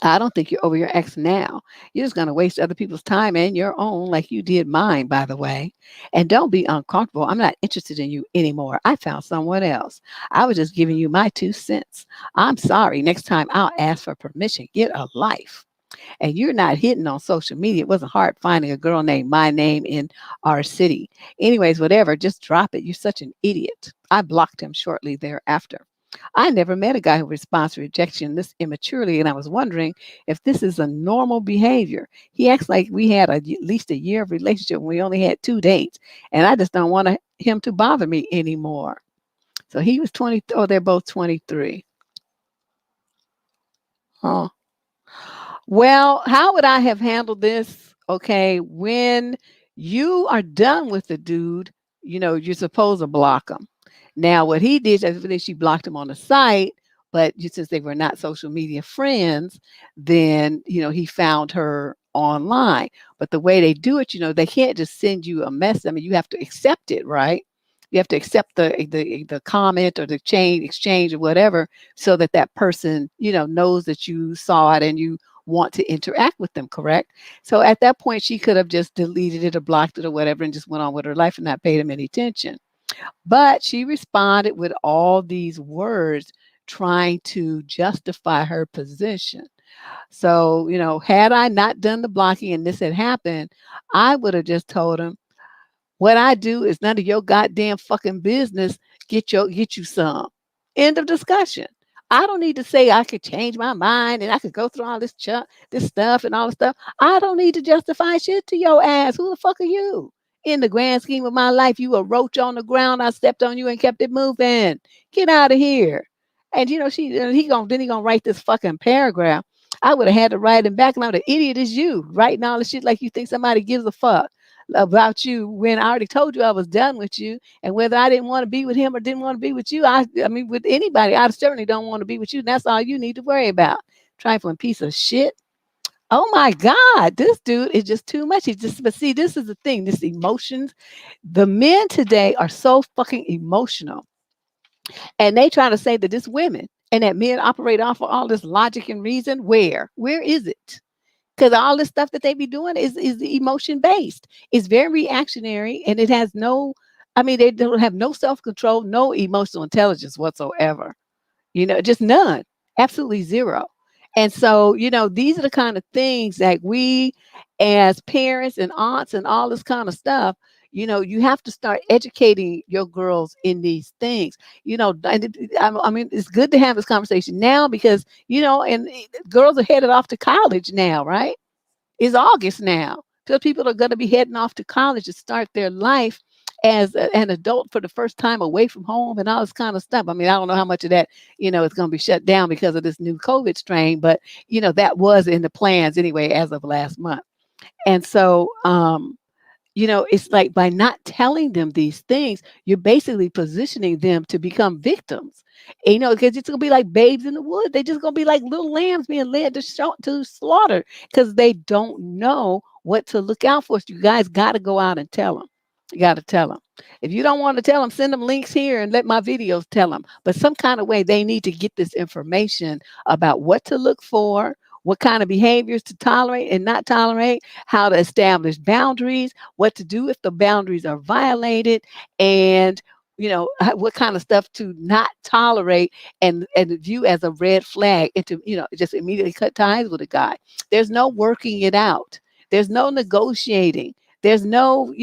I don't think you're over your ex now. You're just going to waste other people's time and your own, like you did mine, by the way. And don't be uncomfortable. I'm not interested in you anymore. I found someone else. I was just giving you my 2 cents. I'm sorry. Next time I'll ask for permission. Get a life. And you're not hitting on social media. It wasn't hard finding a girl named my name in our city. Anyways, whatever, just drop it. You're such an idiot. I blocked him shortly thereafter. I never met a guy who responds to rejection this immaturely, and I was wondering if this is a normal behavior. He acts like we had at least a year of relationship when we only had 2 dates, and I just don't want him to bother me anymore. So he was 20. Oh, they're both 23. Huh. Well, how would I have handled this? Okay, when you are done with the dude, you're supposed to block him. Now, what he did, then she blocked him on the site, but since they were not social media friends, then he found her online. But the way they do it, they can't just send you a message. I mean, you have to accept it, right? You have to accept the comment or the chain exchange or whatever, so that that person knows that you saw it and you want to interact with them, correct? So at that point, she could have just deleted it or blocked it or whatever and just went on with her life and not paid him any attention. But she responded with all these words trying to justify her position. So, had I not done the blocking and this had happened, I would have just told him, what I do is none of your goddamn fucking business. Get you some. End of discussion. I don't need to say I could change my mind and I could go through all this stuff and all this stuff. I don't need to justify shit to your ass. Who the fuck are you? In the grand scheme of my life, you a roach on the ground. I stepped on you and kept it moving. Get out of here. And he gonna write this fucking paragraph. I would have had to write him back. And I'm the idiot is you writing all this shit like you think somebody gives a fuck about you when I already told you I was done with you, and whether I didn't want to be with him or didn't want to be with you, I mean with anybody, I certainly don't want to be with you. And that's all you need to worry about. Trifling piece of shit. Oh my God, this dude is just too much. But see, this is the thing, this emotions. The men today are so fucking emotional. And they try to say that it's women and that men operate off of all this logic and reason. Where is it? Because all this stuff that they be doing is emotion based. It's very reactionary, and it has no. I mean, they don't have no self control, no emotional intelligence whatsoever. Just none, absolutely zero. And so, these are the kind of things that we, as parents and aunts and all this kind of stuff, you have to start educating your girls in these things. I mean, it's good to have this conversation now because, and girls are headed off to college now, right? It's August now. So people are going to be heading off to college to start their life as an adult for the first time away from home and all this kind of stuff. I mean, I don't know how much of that, is going to be shut down because of this new COVID strain, but, that was in the plans anyway, as of last month. And so, it's like by not telling them these things, you're basically positioning them to become victims. Because it's gonna be like babes in the wood. They're just gonna be like little lambs being led to slaughter because they don't know what to look out for. So you guys got to go out and tell them. You got to tell them. If you don't want to tell them, send them links here and let my videos tell them. But some kind of way they need to get this information about what to look for, what kind of behaviors to tolerate and not tolerate, how to establish boundaries, what to do if the boundaries are violated, and what kind of stuff to not tolerate and view as a red flag, and to just immediately cut ties with a guy. There's no working it out. There's no negotiating. There's no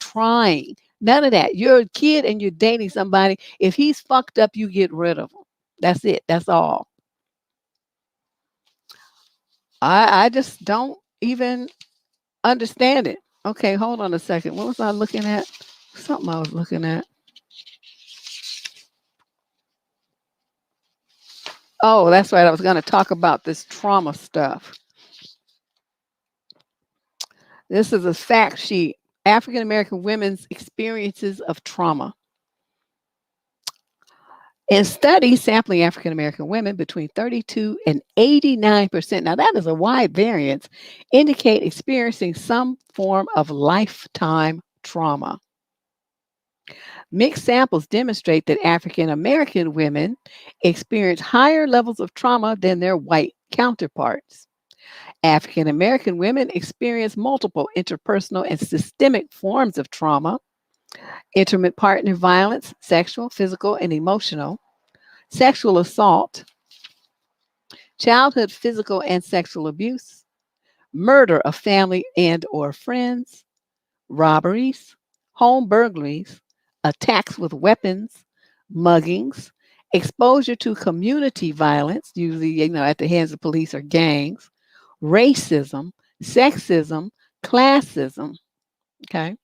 trying. None of that. You're a kid and you're dating somebody. If he's fucked up, you get rid of him. That's it. That's all. I just don't even understand it. Okay, hold on a second. What was I looking at? Something I was looking at. Oh, that's right. I was going to talk about this trauma stuff. This is a fact sheet. African American women's experiences of trauma. In studies sampling African American women between 32 and 89%, now that is a wide variance, indicate experiencing some form of lifetime trauma. Mixed samples demonstrate that African American women experience higher levels of trauma than their white counterparts. African American women experience multiple interpersonal and systemic forms of trauma: intimate partner violence, sexual, physical, and emotional, sexual assault, childhood physical and sexual abuse, murder of family and or friends, robberies, home burglaries, attacks with weapons, muggings, exposure to community violence, usually at the hands of police or gangs, racism, sexism, classism. Okay.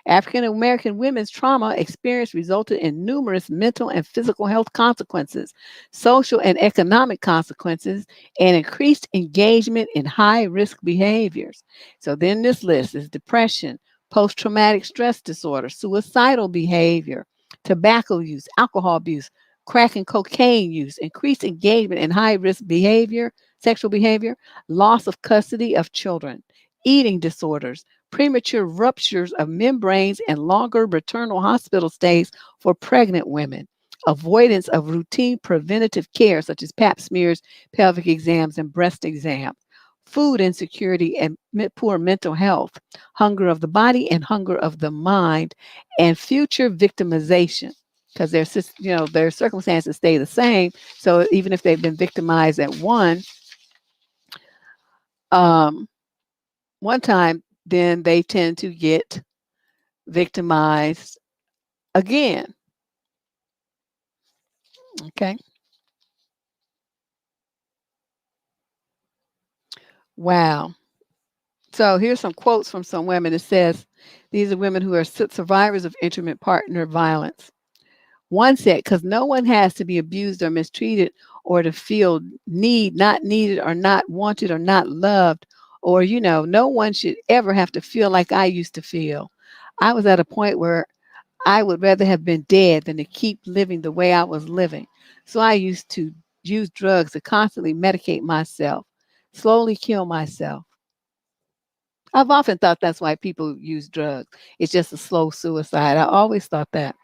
African American women's trauma experience resulted in numerous mental and physical health consequences, social and economic consequences, and increased engagement in high risk behaviors. So then this list is depression, post traumatic stress disorder, suicidal behavior, tobacco use, alcohol abuse, crack and cocaine use, increased engagement in high risk behavior, sexual behavior, loss of custody of children, eating disorders, premature ruptures of membranes, and longer maternal hospital stays for pregnant women, avoidance of routine preventative care such as pap smears, pelvic exams, and breast exams, food insecurity and poor mental health, hunger of the body and hunger of the mind, and future victimization. Because their circumstances stay the same. So even if they've been victimized at um, one time, then they tend to get victimized again. Okay. Wow. So here's some quotes from some women. It says, these are women who are survivors of intimate partner violence. One said, because no one has to be abused or mistreated or to feel not needed or not wanted or not loved, or, no one should ever have to feel like I used to feel. I was at a point where I would rather have been dead than to keep living the way I was living. So I used to use drugs to constantly medicate myself, slowly kill myself. I've often thought that's why people use drugs. It's just a slow suicide. I always thought that.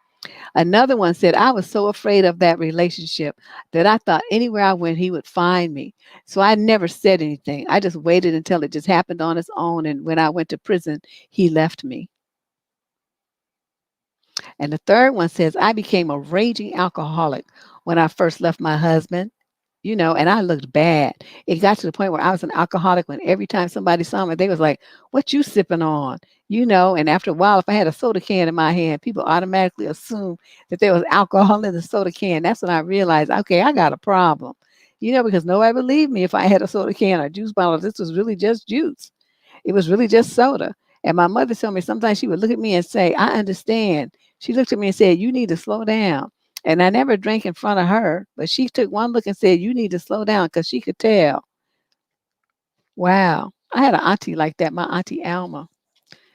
Another one said, I was so afraid of that relationship that I thought anywhere I went, he would find me. So I never said anything. I just waited until it just happened on its own. And when I went to prison, he left me. And the third one says, I became a raging alcoholic when I first left my husband, and I looked bad. It got to the point where I was an alcoholic when every time somebody saw me, they was like, what you sipping on? And after a while, if I had a soda can in my hand, people automatically assumed that there was alcohol in the soda can. That's when I realized, okay, I got a problem, because nobody believed me if I had a soda can or juice bottle. This was really just juice. It was really just soda. And my mother told me sometimes she would look at me and say, I understand. She looked at me and said, you need to slow down. And I never drank in front of her, but she took one look and said, you need to slow down because she could tell. Wow. I had an auntie like that, my auntie Alma.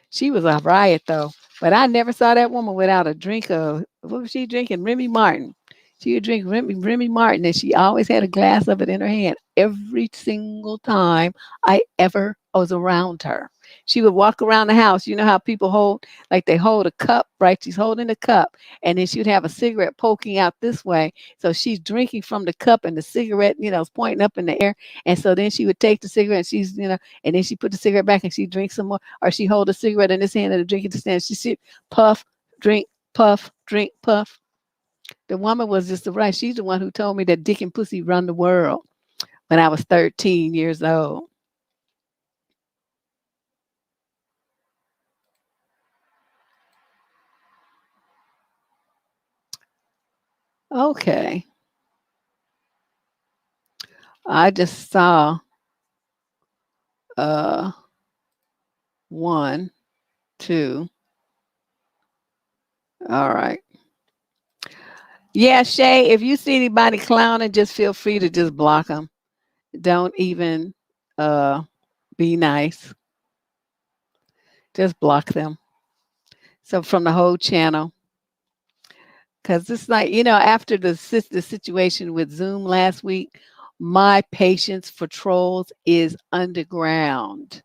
She was a riot though. But I never saw that woman without a drink of, what was she drinking? Remy Martin. She would drink Remy Martin, and she always had a glass of it in her hand every single time I ever was around her. She would walk around the house. You know how people hold, like they hold a cup, right? She's holding the cup, and then she would have a cigarette poking out this way. So she's drinking from the cup, and the cigarette, is pointing up in the air. And so then she would take the cigarette, and and then she put the cigarette back, and she drinks some more, or she hold a cigarette in this hand and a drink in this hand. She puff, drink, puff, drink, puff. The woman was just right. She's the one who told me that dick and pussy run the world when I was 13 years old. Okay. I just saw uh one, two. All right. Yeah, Shay, if you see anybody clowning, just feel free to just block them. Don't even uh be nice. Just block them. So from the whole channel. Because it's like, after the situation with Zoom last week, my patience for trolls is underground.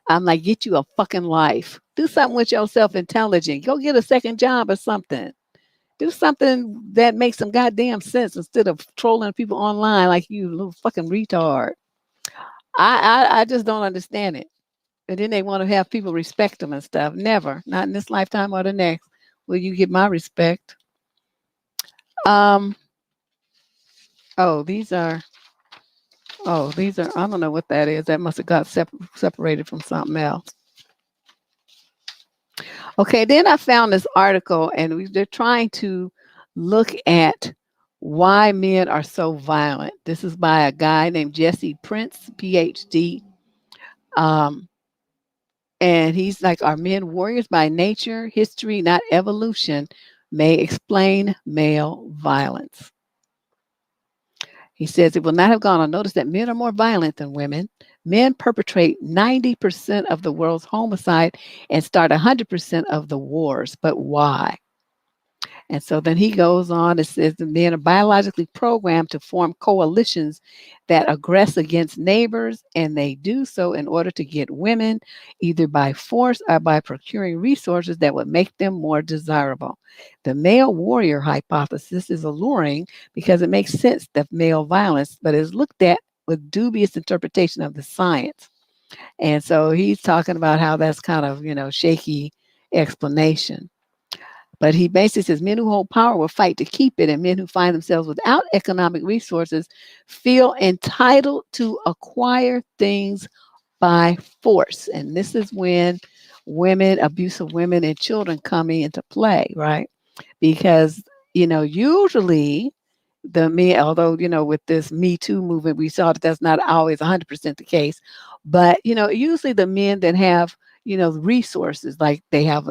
I'm like, get you a fucking life. Do something with yourself intelligent. Go get a second job or something. Do something that makes some goddamn sense instead of trolling people online like you little fucking retard. I just don't understand it. And then they want to have people respect them and stuff. Never. Not in this lifetime or the next will you get my respect. Um, oh, these are Oh, these are, I don't know what that is. That must have got separated from something else. Okay, then I found this article, and they're trying to look at why men are so violent. This is by a guy named Jesse Prince, PhD. Um, and he's like, are men warriors by nature? History, not evolution, may explain male violence. He says it will not have gone unnoticed that men are more violent than women. Men perpetrate 90% of the world's homicide and start 100% of the wars. But why? And so then he goes on and says the men are biologically programmed to form coalitions that aggress against neighbors, and they do so in order to get women, either by force or by procuring resources that would make them more desirable. The male warrior hypothesis is alluring because it makes sense of male violence, but is looked at with dubious interpretation of the science. And so he's talking about how that's kind of, shaky explanation. But he basically says men who hold power will fight to keep it, and men who find themselves without economic resources feel entitled to acquire things by force. And this is when women, abusive women, and children coming into play, right? Because, usually the men, although, with this Me Too movement, we saw that that's not always 100% the case. But, usually the men that have, resources, like they have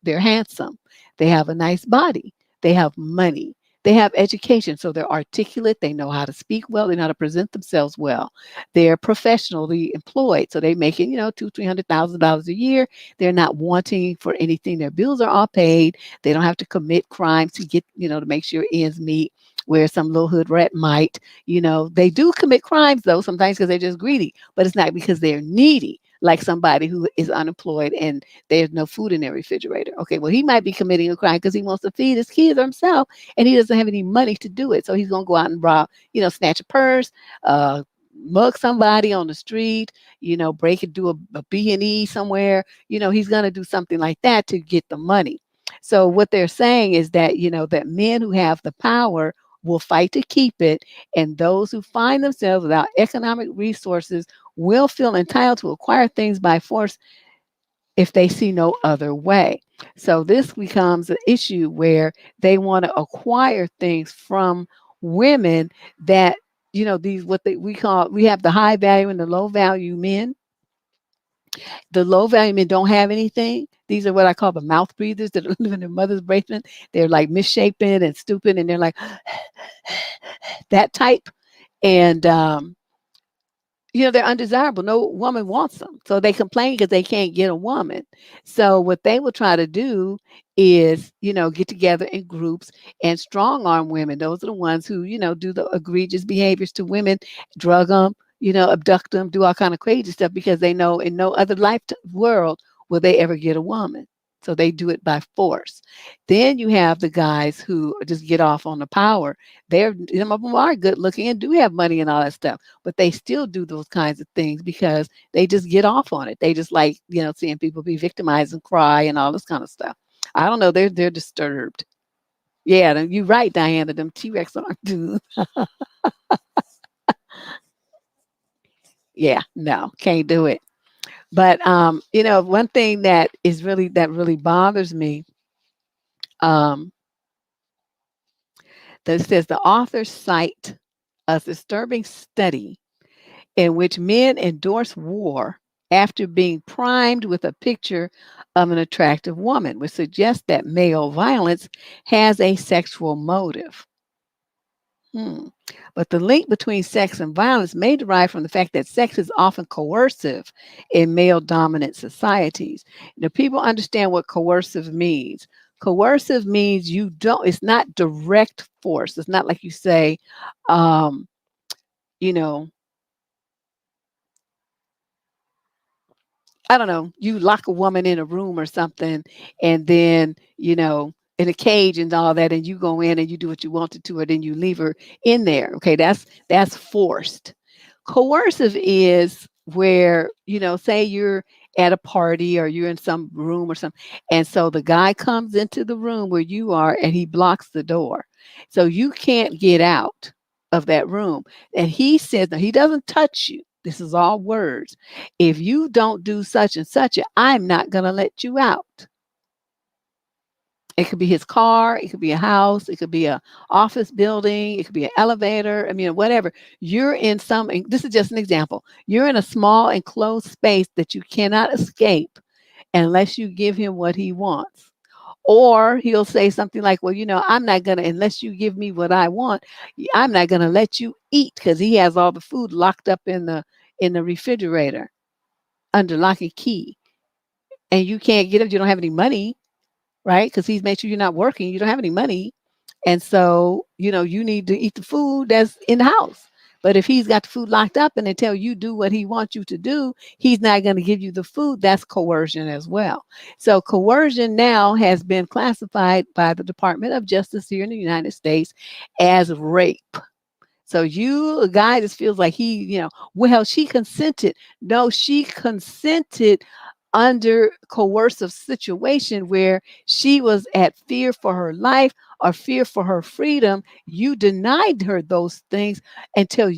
they're handsome, they have a nice body, they have money, they have education. So they're articulate, they know how to speak well, they know how to present themselves well. They're professionally employed. So they're making, $200,000-$300,000 a year. They're not wanting for anything. Their bills are all paid. They don't have to commit crimes to get, to make sure ends meet, where some little hood rat might. They do commit crimes though sometimes because they're just greedy, but it's not because they're needy, like somebody who is unemployed and there's no food in their refrigerator. Okay, well, he might be committing a crime because he wants to feed his kids or himself, and he doesn't have any money to do it. So he's going to go out and rob, snatch a purse, mug somebody on the street, break it, do a B&E somewhere. He's going to do something like that to get the money. So what they're saying is that, that men who have the power will fight to keep it, and those who find themselves without economic resources will feel entitled to acquire things by force if they see no other way. So this becomes an issue where they want to acquire things from women that, these we have the high value and the low value men. The low value men don't have anything. These are what I call the mouth breathers that live in their mother's basement. They're like misshapen and stupid, and they're like that type. And they're undesirable. No woman wants them. So they complain because they can't get a woman. So what they will try to do is, get together in groups and strong arm women. Those are the ones who, do the egregious behaviors to women, drug them, abduct them, do all kind of crazy stuff because they know in no other world will they ever get a woman. So they do it by force. Then you have the guys who just get off on the power. Some of them are good looking and do have money and all that stuff, but they still do those kinds of things because they just get off on it. They just like, seeing people be victimized and cry and all this kind of stuff. I don't know. They're disturbed. Yeah, you're right, Diana. Them T-Rex aren't dudes. Yeah, no, can't do it. But one thing that really bothers me, um, that says the authors cite a disturbing study in which men endorse war after being primed with a picture of an attractive woman, which suggests that male violence has a sexual motive. But the link between sex and violence may derive from the fact that sex is often coercive in male dominant societies. People understand what coercive means. Coercive means it's not direct force. It's not like you say, you know, I don't know, you lock a woman in a room or something, and then, in a cage and all that, and you go in and you do what you want to her, then you leave her in there. Okay, that's forced. Coercive is where, say you're at a party or you're in some room or something, and so the guy comes into the room where you are and he blocks the door. So you can't get out. of that room. And he says, now he doesn't touch you. This is all words. If you don't do such and such, I'm not going to let you out. It could be his car, it could be a house, it could be a office building, it could be an elevator, I mean, whatever. You're in some, this is just an example. You're in a small enclosed space that you cannot escape unless you give him what he wants. Or he'll say something like, well, I'm not going to, unless you give me what I want, I'm not going to let you eat, because he has all the food locked up in the refrigerator under lock and key. And you can't get it. You don't have any money, right? Because he's made sure you're not working. You don't have any money. And so, you need to eat the food that's in the house. But if he's got the food locked up and until you do what he wants you to do, he's not going to give you the food. That's coercion as well. So coercion now has been classified by the Department of Justice here in the United States as rape. So a guy just feels like well, she consented. No, she consented under coercive situation where she was at fear for her life or fear for her freedom. You denied her those things until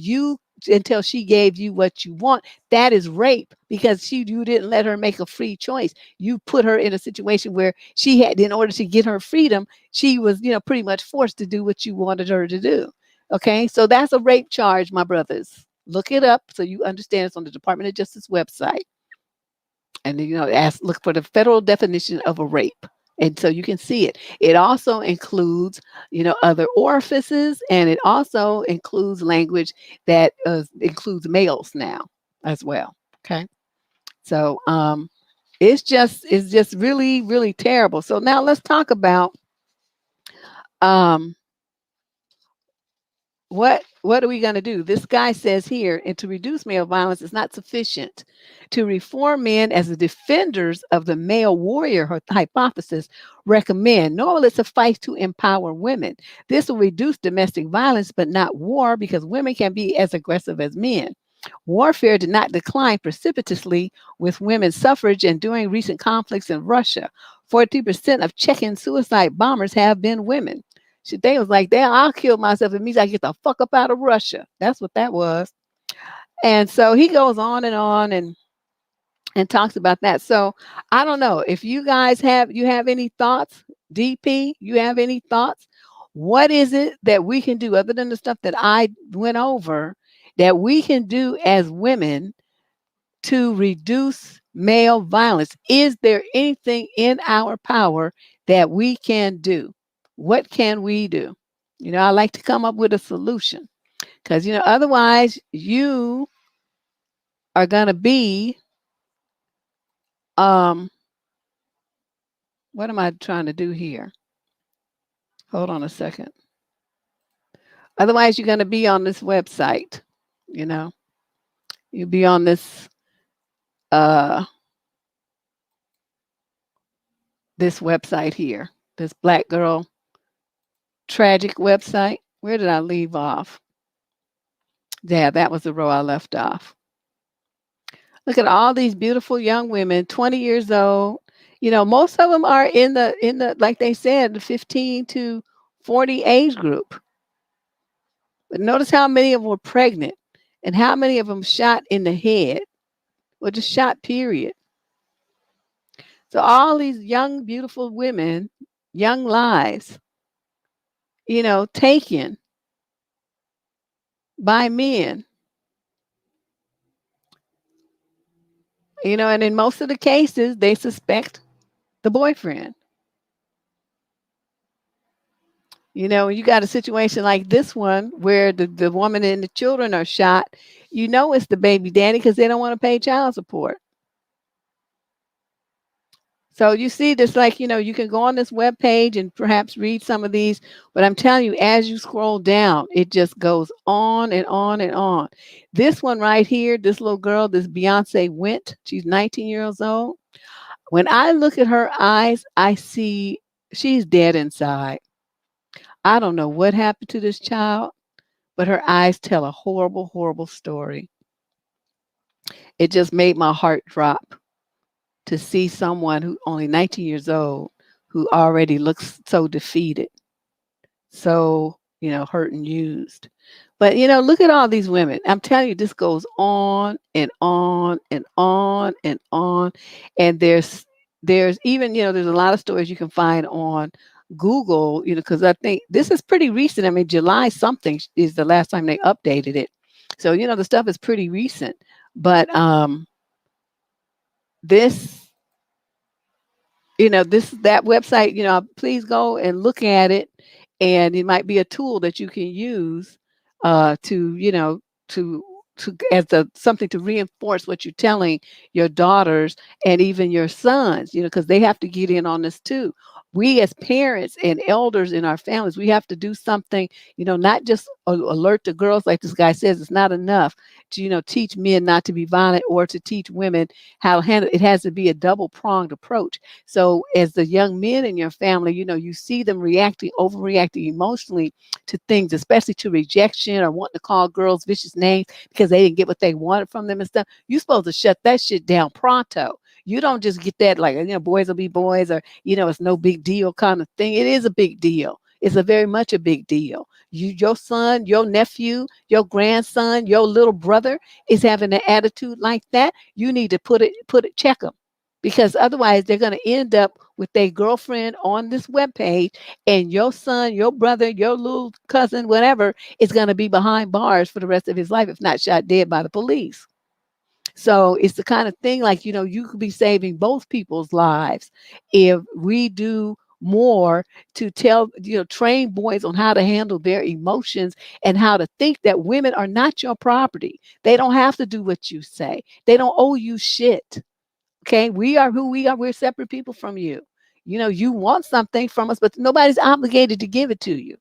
she gave you what you want. That is rape, because you didn't let her make a free choice. You put her in a situation where she had, in order to get her freedom, she was, pretty much forced to do what you wanted her to do. Okay, so that's a rape charge, my brothers. Look it up so you understand. It's on the Department of Justice website. And look for the federal definition of a rape. And so you can see it. It also includes, other orifices, and it also includes language that includes males now as well. Okay, so it's just really, really terrible. So now let's talk about um, what are we going to do? This guy says here, and to reduce male violence is not sufficient. To reform men as the defenders of the male warrior hypothesis recommend, nor will it suffice to empower women. This will reduce domestic violence, but not war, because women can be as aggressive as men. Warfare did not decline precipitously with women's suffrage, and during recent conflicts in Russia, 40% of Chechen suicide bombers have been women. They was like, damn, I'll kill myself. It means I get the fuck up out of Russia. That's what that was. And so he goes on and talks about that. So I don't know if you guys have any thoughts. DP, you have any thoughts? What is it that we can do other than the stuff that I went over, that we can do as women to reduce male violence? Is there anything in our power that we can do? What can we do? I like to come up with a solution, because, otherwise you are going to be, what am I trying to do here? Hold on a second. Otherwise, you're going to be on this website, you'll be on this, this website here, this Black girl tragic website. Where did I leave off? Yeah, that was the row I left off. Look at all these beautiful young women, 20 years old. Most of them are in the like they said, the 15 to 40 age group. But notice how many of them were pregnant and how many of them shot in the head, or just shot, period. So all these young, beautiful women, young lives, taken by men. And in most of the cases, they suspect the boyfriend. You got a situation like this one where the woman and the children are shot. It's the baby daddy, because they don't want to pay child support. So you see this, like, you can go on this web page and perhaps read some of these, but I'm telling you, as you scroll down, it just goes on and on and on. This one right here, this little girl, this Beyonce Wint, she's 19 years old. When I look at her eyes, I see she's dead inside. I don't know what happened to this child, but her eyes tell a horrible, horrible story. It just made my heart drop to see someone who only 19 years old, who already looks so defeated. So, hurt and used. But look at all these women. I'm telling you, this goes on and on and on and on. And there's even, there's a lot of stories you can find on Google, because I think this is pretty recent. I mean, July something is the last time they updated it. So, the stuff is pretty recent. But this that website, please go and look at it, and it might be a tool that you can use to to as something to reinforce what you're telling your daughters and even your sons, because they have to get in on this too. We as parents and elders in our families, we have to do something, not just alert the girls like this guy says. It's not enough to teach men not to be violent or to teach women how to handle it. It has to be a double pronged approach. So as the young men in your family, you see them overreacting emotionally to things, especially to rejection or wanting to call girls vicious names because they didn't get what they wanted from them and stuff. You're supposed to shut that shit down pronto. You don't just get that like, boys will be boys, or, it's no big deal kind of thing. It is a big deal. It's a very much a big deal. Your son, your nephew, your grandson, your little brother is having an attitude like that. You need to check them, because otherwise they're going to end up with their girlfriend on this webpage, and your son, your brother, your little cousin, whatever, is going to be behind bars for the rest of his life, if not shot dead by the police. So it's the kind of thing like, you could be saving both people's lives if we do more to train boys on how to handle their emotions and how to think that women are not your property. They don't have to do what you say. They don't owe you shit. Okay, we are who we are. We're separate people from you. You want something from us, but nobody's obligated to give it to you.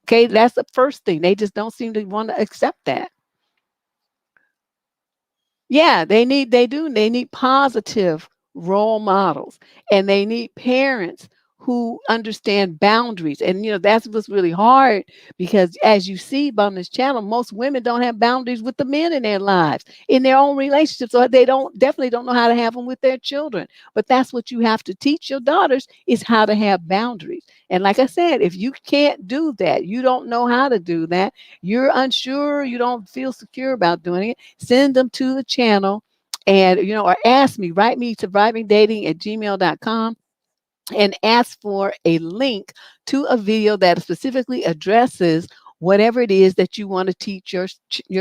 Okay, that's the first thing. They just don't seem to want to accept that. Yeah, they need positive role models, and they need parents who understand boundaries. And that's what's really hard, because as you see on this channel, most women don't have boundaries with the men in their lives, in their own relationships, or they definitely don't know how to have them with their children. But that's what you have to teach your daughters, is how to have boundaries. And like I said, if you can't do that, you don't know how to do that, you're unsure, you don't feel secure about doing it, send them to the channel, and or ask me, write me survivingdating@gmail.com, and ask for a link to a video that specifically addresses whatever it is that you want to teach your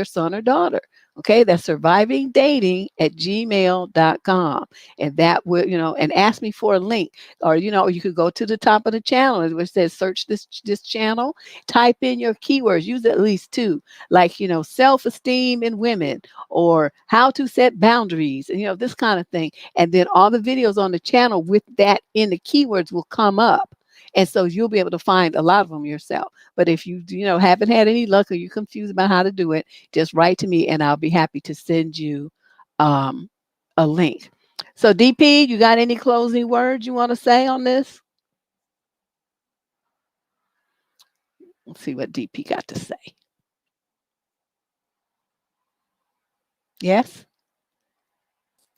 son or daughter. Okay, that's survivingdating@gmail.com. And that will, and ask me for a link. Or, you could go to the top of the channel which says search this channel, type in your keywords, use at least two, like, self-esteem in women, or how to set boundaries, and this kind of thing. And then all the videos on the channel with that in the keywords will come up. And so you'll be able to find a lot of them yourself. But if you haven't had any luck, or you're confused about how to do it, just write to me and I'll be happy to send you um, a link. So DP, you got any closing words you want to say on this? Let's see what DP got to say. Yes?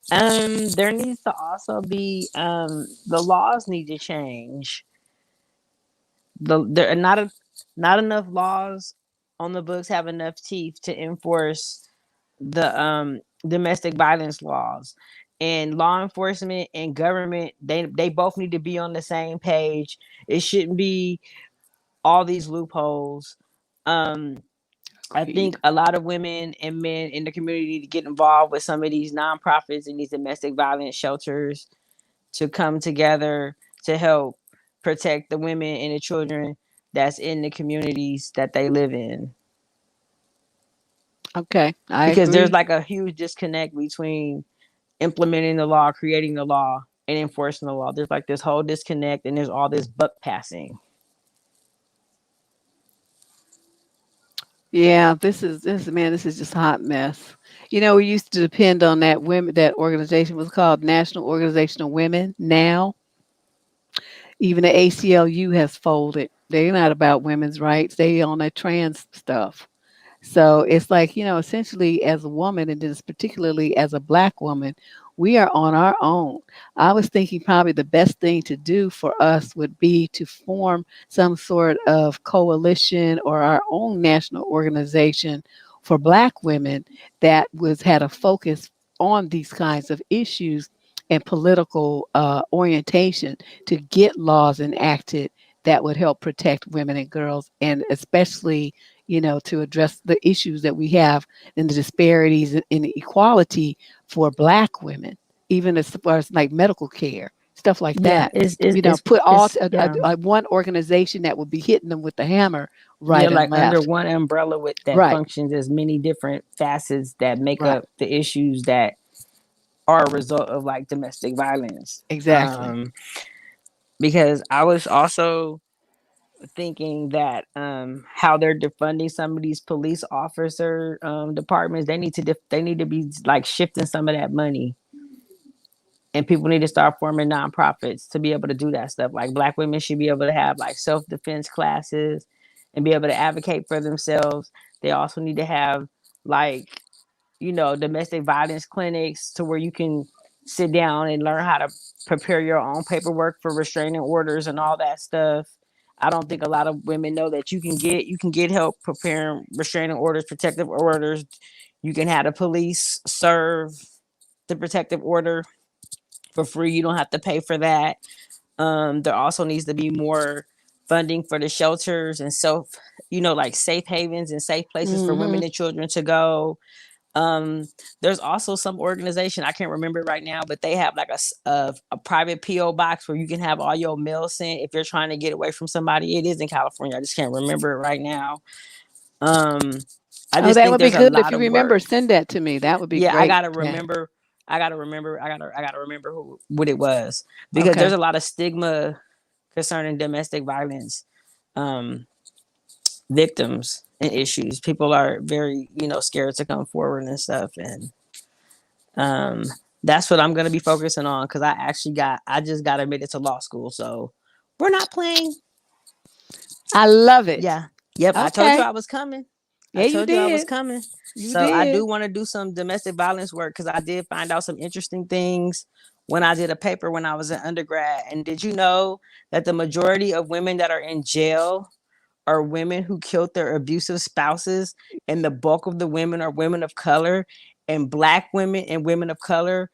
There needs to also be the laws need to change. There are not enough laws on the books have enough teeth to enforce the domestic violence laws. And law enforcement and government, they both need to be on the same page. It shouldn't be all these loopholes. I think a lot of women and men in the community need to get involved with some of these nonprofits and these domestic violence shelters to come together to help protect the women and the children that's in the communities that they live in. Okay, I Because there's agree. like a huge disconnect between implementing the law, creating the law, and enforcing the law. There's like this whole disconnect, and there's all this buck passing. Yeah, this is just a hot mess. We used to depend on that organization was called National Organization of Women. Now, even the ACLU has folded. They're not about women's rights. They on that trans stuff. So it's like, essentially as a woman, and just particularly as a Black woman, we are on our own. I was thinking probably the best thing to do for us would be to form some sort of coalition or our own national organization for Black women that was had a focus on these kinds of issues and political orientation to get laws enacted that would help protect women and girls, and especially, to address the issues that we have and the disparities in the equality for Black women, even as far as like medical care, stuff like Yeah, that. Put all yeah. one organization that would be hitting them with the hammer Yeah, right and like under left. one umbrella with that Right, functions as many different facets that make right, up the issues that are a result of like domestic violence. exactly. Because I was also thinking that how they're defunding some of these police officer departments, they need to be like shifting some of that money, and people need to start forming nonprofits to be able to do that stuff. Like Black women should be able to have like self-defense classes and be able to advocate for themselves. They also need to have like, domestic violence clinics to where you can sit down and learn how to prepare your own paperwork for restraining orders and all that stuff. I don't think a lot of women know that you can get help preparing restraining orders, protective orders. You can have the police serve the protective order for free. You don't have to pay for that. There also needs to be more funding for the shelters and like safe havens and safe places for Hmm. women and children to go. There's also some organization, I can't remember it right now, but they have like a private PO box where you can have all your mail sent if you're trying to get away from somebody. It is in California. I just can't remember it right now. Um, I Oh, just that think would be there's a good if lot you of work. remember. Send that to me. That would be Yeah, I great. gotta Yeah. remember. I gotta remember what it was, because there's Okay. a lot of stigma concerning domestic violence um, victims and issues. People are very, scared to come forward and stuff, and um, that's what I'm gonna be focusing on because I just got admitted to law school, so we're not playing. I love it. Yeah, yep. I told you Okay. I was coming. I Yeah, you told you I was did. coming. You So I do did. want to do some domestic violence work because I did find out some interesting things when I did a paper when I was an undergrad. And did you know that the majority of women that are in jail are women who killed their abusive spouses, and the bulk of the women are women of color, and Black women and women of color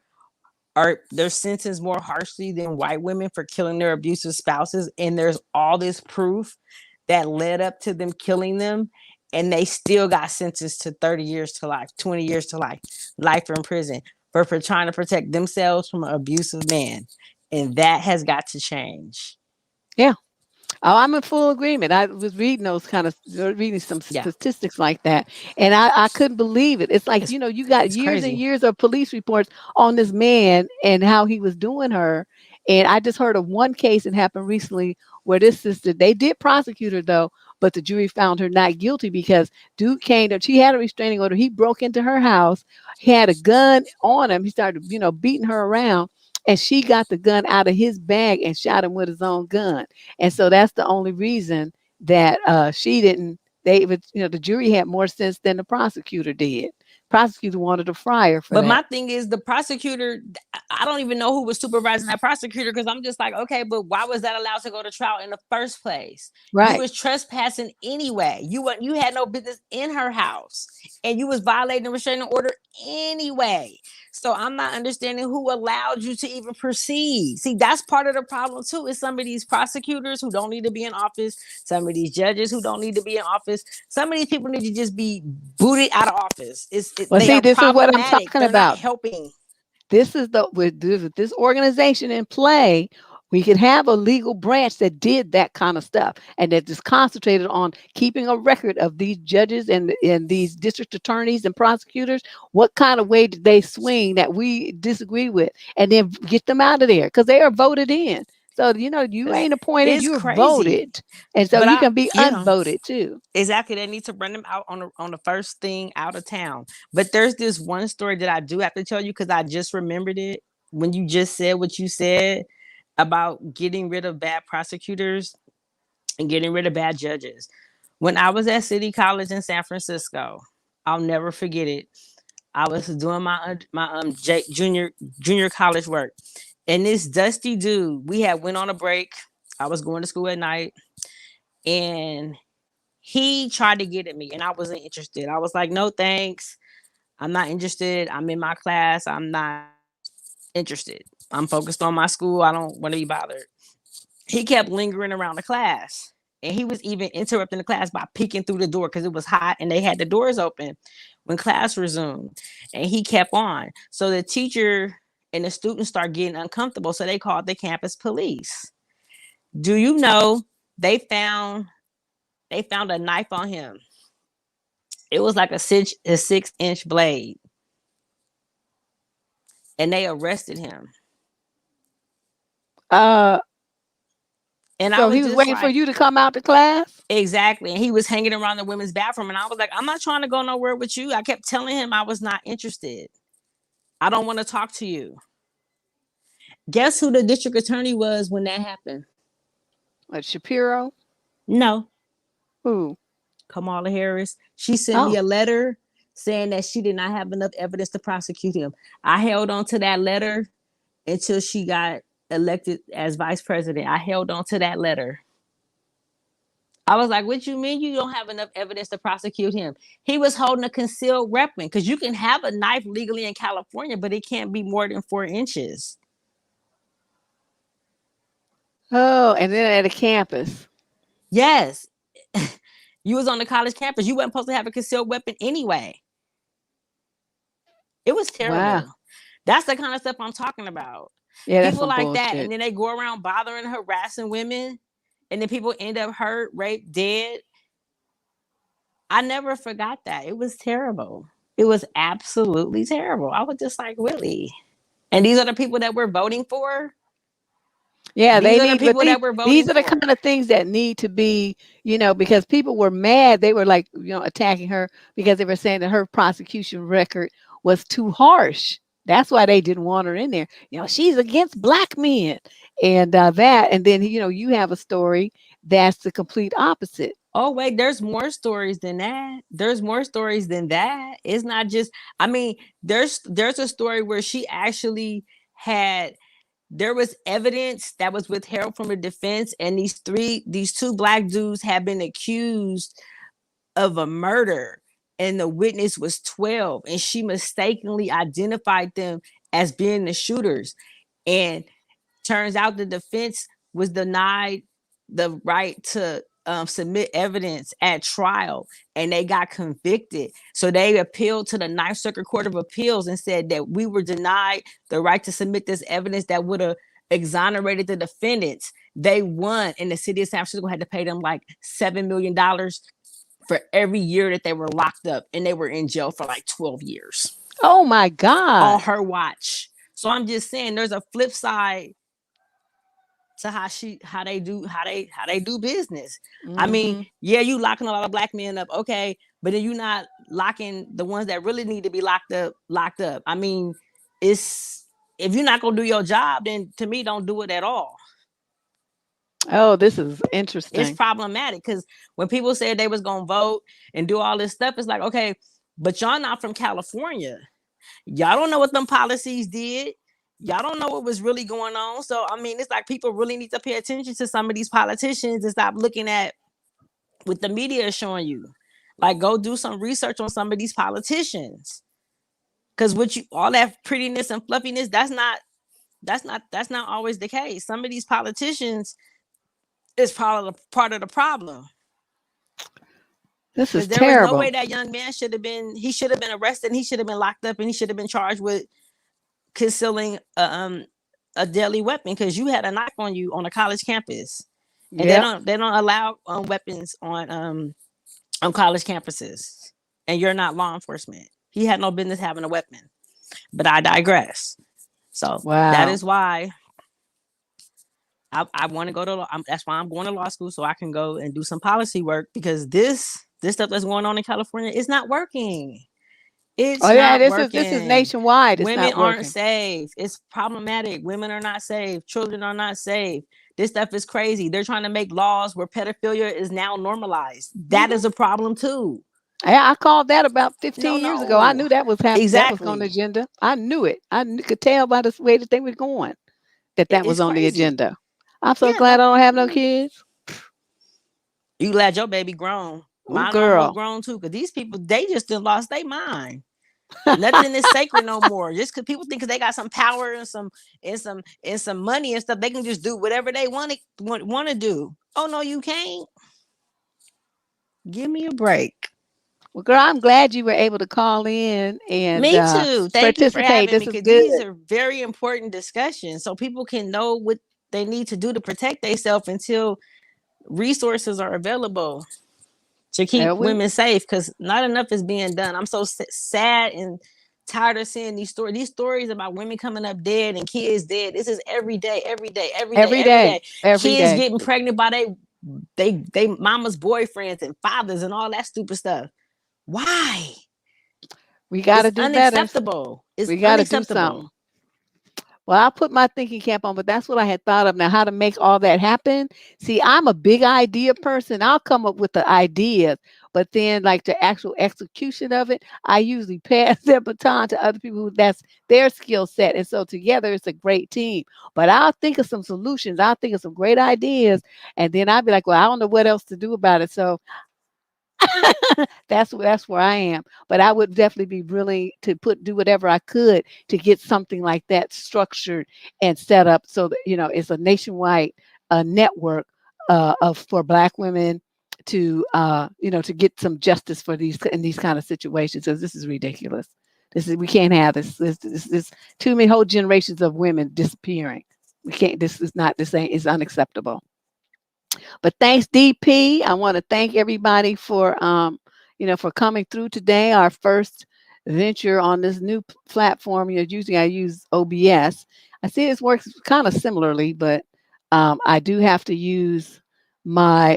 are they're sentenced more harshly than white women for killing their abusive spouses. And there's all this proof that led up to them killing them, and they still got sentenced to 30 years to life, 20 years to life in prison for trying to protect themselves from an abusive man. And that has got to change. Yeah. Oh, I'm in full agreement. I was reading those kind of reading some Yeah, statistics like that, and I couldn't believe it. It's like, it's you got it's years and crazy. years of police reports on this man and how he was doing her. And I just heard of one case that happened recently where this sister, they did prosecute her though, but the jury found her not guilty because dude came to, she had a restraining order. He broke into her house, he had a gun on him. He started, beating her around, and she got the gun out of his bag and shot him with his own gun. And so that's the only reason that she didn't. They would, the jury had more sense than the prosecutor did. Prosecutor wanted to fry her for But that. my thing is, the prosecutor, I don't even know who was supervising that prosecutor, because I'm just like, okay, but why was that allowed to go to trial in the first place? You Right. was trespassing anyway. You had no business in her house, and you was violating the restraining order anyway. So I'm not understanding who allowed you to even proceed. See, that's part of the problem too. Is some of these prosecutors who don't need to be in office, some of these judges who don't need to be in office, some of these people need to just be booted out of office. Well, They see, are this is what I'm problematic. talking They're not about. helping. This is the with this organization in play, we could have a legal branch that did that kind of stuff and that just concentrated on keeping a record of these judges and these district attorneys and prosecutors. What kind of way did they swing that we disagree with, and then get them out of there because they are voted in. So you It's, ain't appointed, it's you're crazy. voted, and so But you can be yeah, unvoted too. exactly. They need to run them out on the first thing out of town. But there's this one story that I do have to tell you because I just remembered it when you just said what you said about getting rid of bad prosecutors and getting rid of bad judges. When I was at City College in San Francisco, I'll never forget it. I was doing junior college work, and this dusty dude. We had went on a break. I was going to school at night, and he tried to get at me, and I wasn't interested. I was like, "No, thanks. I'm not interested. I'm in my class. I'm not interested. I'm focused on my school. I don't want to be bothered." He kept lingering around the class. And he was even interrupting the class by peeking through the door because it was hot and they had the doors open when class resumed. And he kept on. So the teacher and the students start getting uncomfortable. So they called the campus police. Do you know they found a knife on him? It was like a 6-inch blade. And they arrested him. And so he was waiting for you to come out to class? Exactly. And he was hanging around the women's bathroom. And I was like, I'm not trying to go nowhere with you. I kept telling him I was not interested. I don't want to talk to you. Guess who the district attorney was when that happened? What, Shapiro? No. Who? Kamala Harris. She sent me a letter saying that she did not have enough evidence to prosecute him. I held on to that letter until she got elected as vice president. I held on to that letter. I was like, what you mean you don't have enough evidence to prosecute him? He was holding a concealed weapon because you can have a knife legally in California, but it can't be more than 4 inches. Oh, and then at a campus. Yes. You was on the college campus. You weren't supposed to have a concealed weapon anyway. It was terrible. Wow. That's the kind of stuff I'm talking about. Yeah, people like bullshit. That, and then they go around bothering, harassing women. And then people end up hurt, raped, dead. I never forgot that. It was terrible. It was absolutely terrible. I was just like, really? And these are the people that we're voting for? Yeah, these are the kind of things that need to be, because people were mad. They were like, attacking her because they were saying that her prosecution record was too harsh. That's why they didn't want her in there. She's against black men and and then, you have a story that's the complete opposite. Oh, wait, there's more stories than that. There's more stories than that. It's not just, there's a story where she actually there was evidence that was withheld from the defense. And these two black dudes have been accused of a murder. And the witness was 12, and she mistakenly identified them as being the shooters. And turns out the defense was denied the right to submit evidence at trial, and they got convicted. So they appealed to the Ninth Circuit Court of Appeals and said that we were denied the right to submit this evidence that would have exonerated the defendants. They won, and the city of San Francisco had to pay them like $7 million for every year that they were locked up, and they were in jail for like 12 years. Oh my God. On her watch. So I'm just saying there's a flip side to how they do business. Mm-hmm. You locking a lot of black men up, okay, but then you're not locking the ones that really need to be locked up. It's if you're not gonna do your job, then to me, don't do it at all. Oh, this is interesting. It's problematic because when people said they was gonna vote and do all this stuff, it's like, okay, but y'all not from California. Y'all don't know what them policies did. Y'all don't know what was really going on. So, it's like people really need to pay attention to some of these politicians and stop looking at what the media is showing you. Like, go do some research on some of these politicians. Because all that prettiness and fluffiness, that's not always the case. Some of these politicians is part of the problem. This is terrible. There was no way that young man should have been arrested, and he should have been locked up, and he should have been charged with concealing a deadly weapon because you had a knife on you on a college campus. And they don't allow weapons on college campuses, and you're not law enforcement. He had no business having a weapon. But I digress. So that is why I want to go to law. That's why I'm going to law school, so I can go and do some policy work, because this stuff that's going on in California is not working. It's not working. This is nationwide. Women aren't safe. It's problematic. Women are not safe. Children are not safe. This stuff is crazy. They're trying to make laws where pedophilia is now normalized. That is a problem too. I called that about No, 15 years ago. I no. knew that was that was on the Exactly. agenda. I knew it. Could tell by the way that they were going that that was It's on the crazy. agenda. I'm so Yeah, glad no. I don't have no kids. You glad your baby grown. Oh, Mine almost girl. grown too. Cause these people, they just done lost their mind. Nothing is sacred no more. Just cause people think cause they got some power and some money and stuff, they can just do whatever they want to do. Oh no, you can't. Give me a break. Well, girl, I'm glad you were able to call in and Me too. Thank you for participate. having This me is because good. these are very important discussions so people can know what they need to do to protect themselves until resources are available to keep We women safe because not enough is being done. I'm so sad and tired of seeing these stories about women coming up dead and kids dead. This is every day, every day, every day, every every day, day. every Kids day. getting pregnant by they mama's boyfriends and fathers and all that stupid stuff. Why? We got It's to do better. unacceptable. It's We got to do something. unacceptable. Well, I'll put my thinking cap on, but that's what I had thought of now, how to make all that happen. See, I'm a big idea person. I'll come up with the ideas, but then like the actual execution of it, I usually pass that baton to other people who that's their skill set. And so together it's a great team. But I'll think of some solutions. I'll think of some great ideas. And then I'll be like, well, I don't know what else to do about it. So that's where I am. But I would definitely be willing to do whatever I could to get something like that structured and set up so that it's a nationwide network of for Black women to to get some justice for these in these kind of situations. Because this is ridiculous. We can't have this too many whole generations of women disappearing. We can't. This ain't is unacceptable. But thanks, DP. I want to thank everybody for for coming through today. Our first venture on this new platform. Usually I use OBS. I see this works kind of similarly, but I do have to use my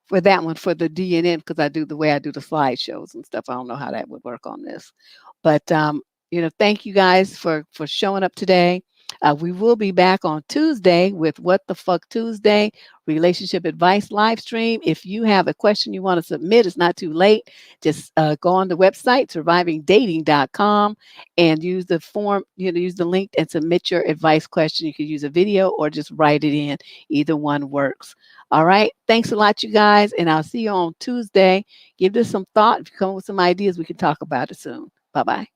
for that one for the DNN because I do the way I do the slideshows and stuff. I don't know how that would work on this, but thank you guys for showing up today. We will be back on Tuesday with What the Fuck Tuesday relationship advice live stream. If you have a question you want to submit, it's not too late. Just go on the website survivingdating.com and use the form. Use the link and submit your advice question. You can use a video or just write it in. Either one works. All right. Thanks a lot, you guys. And I'll see you on Tuesday. Give this some thought. If you come up with some ideas, we can talk about it soon. Bye bye.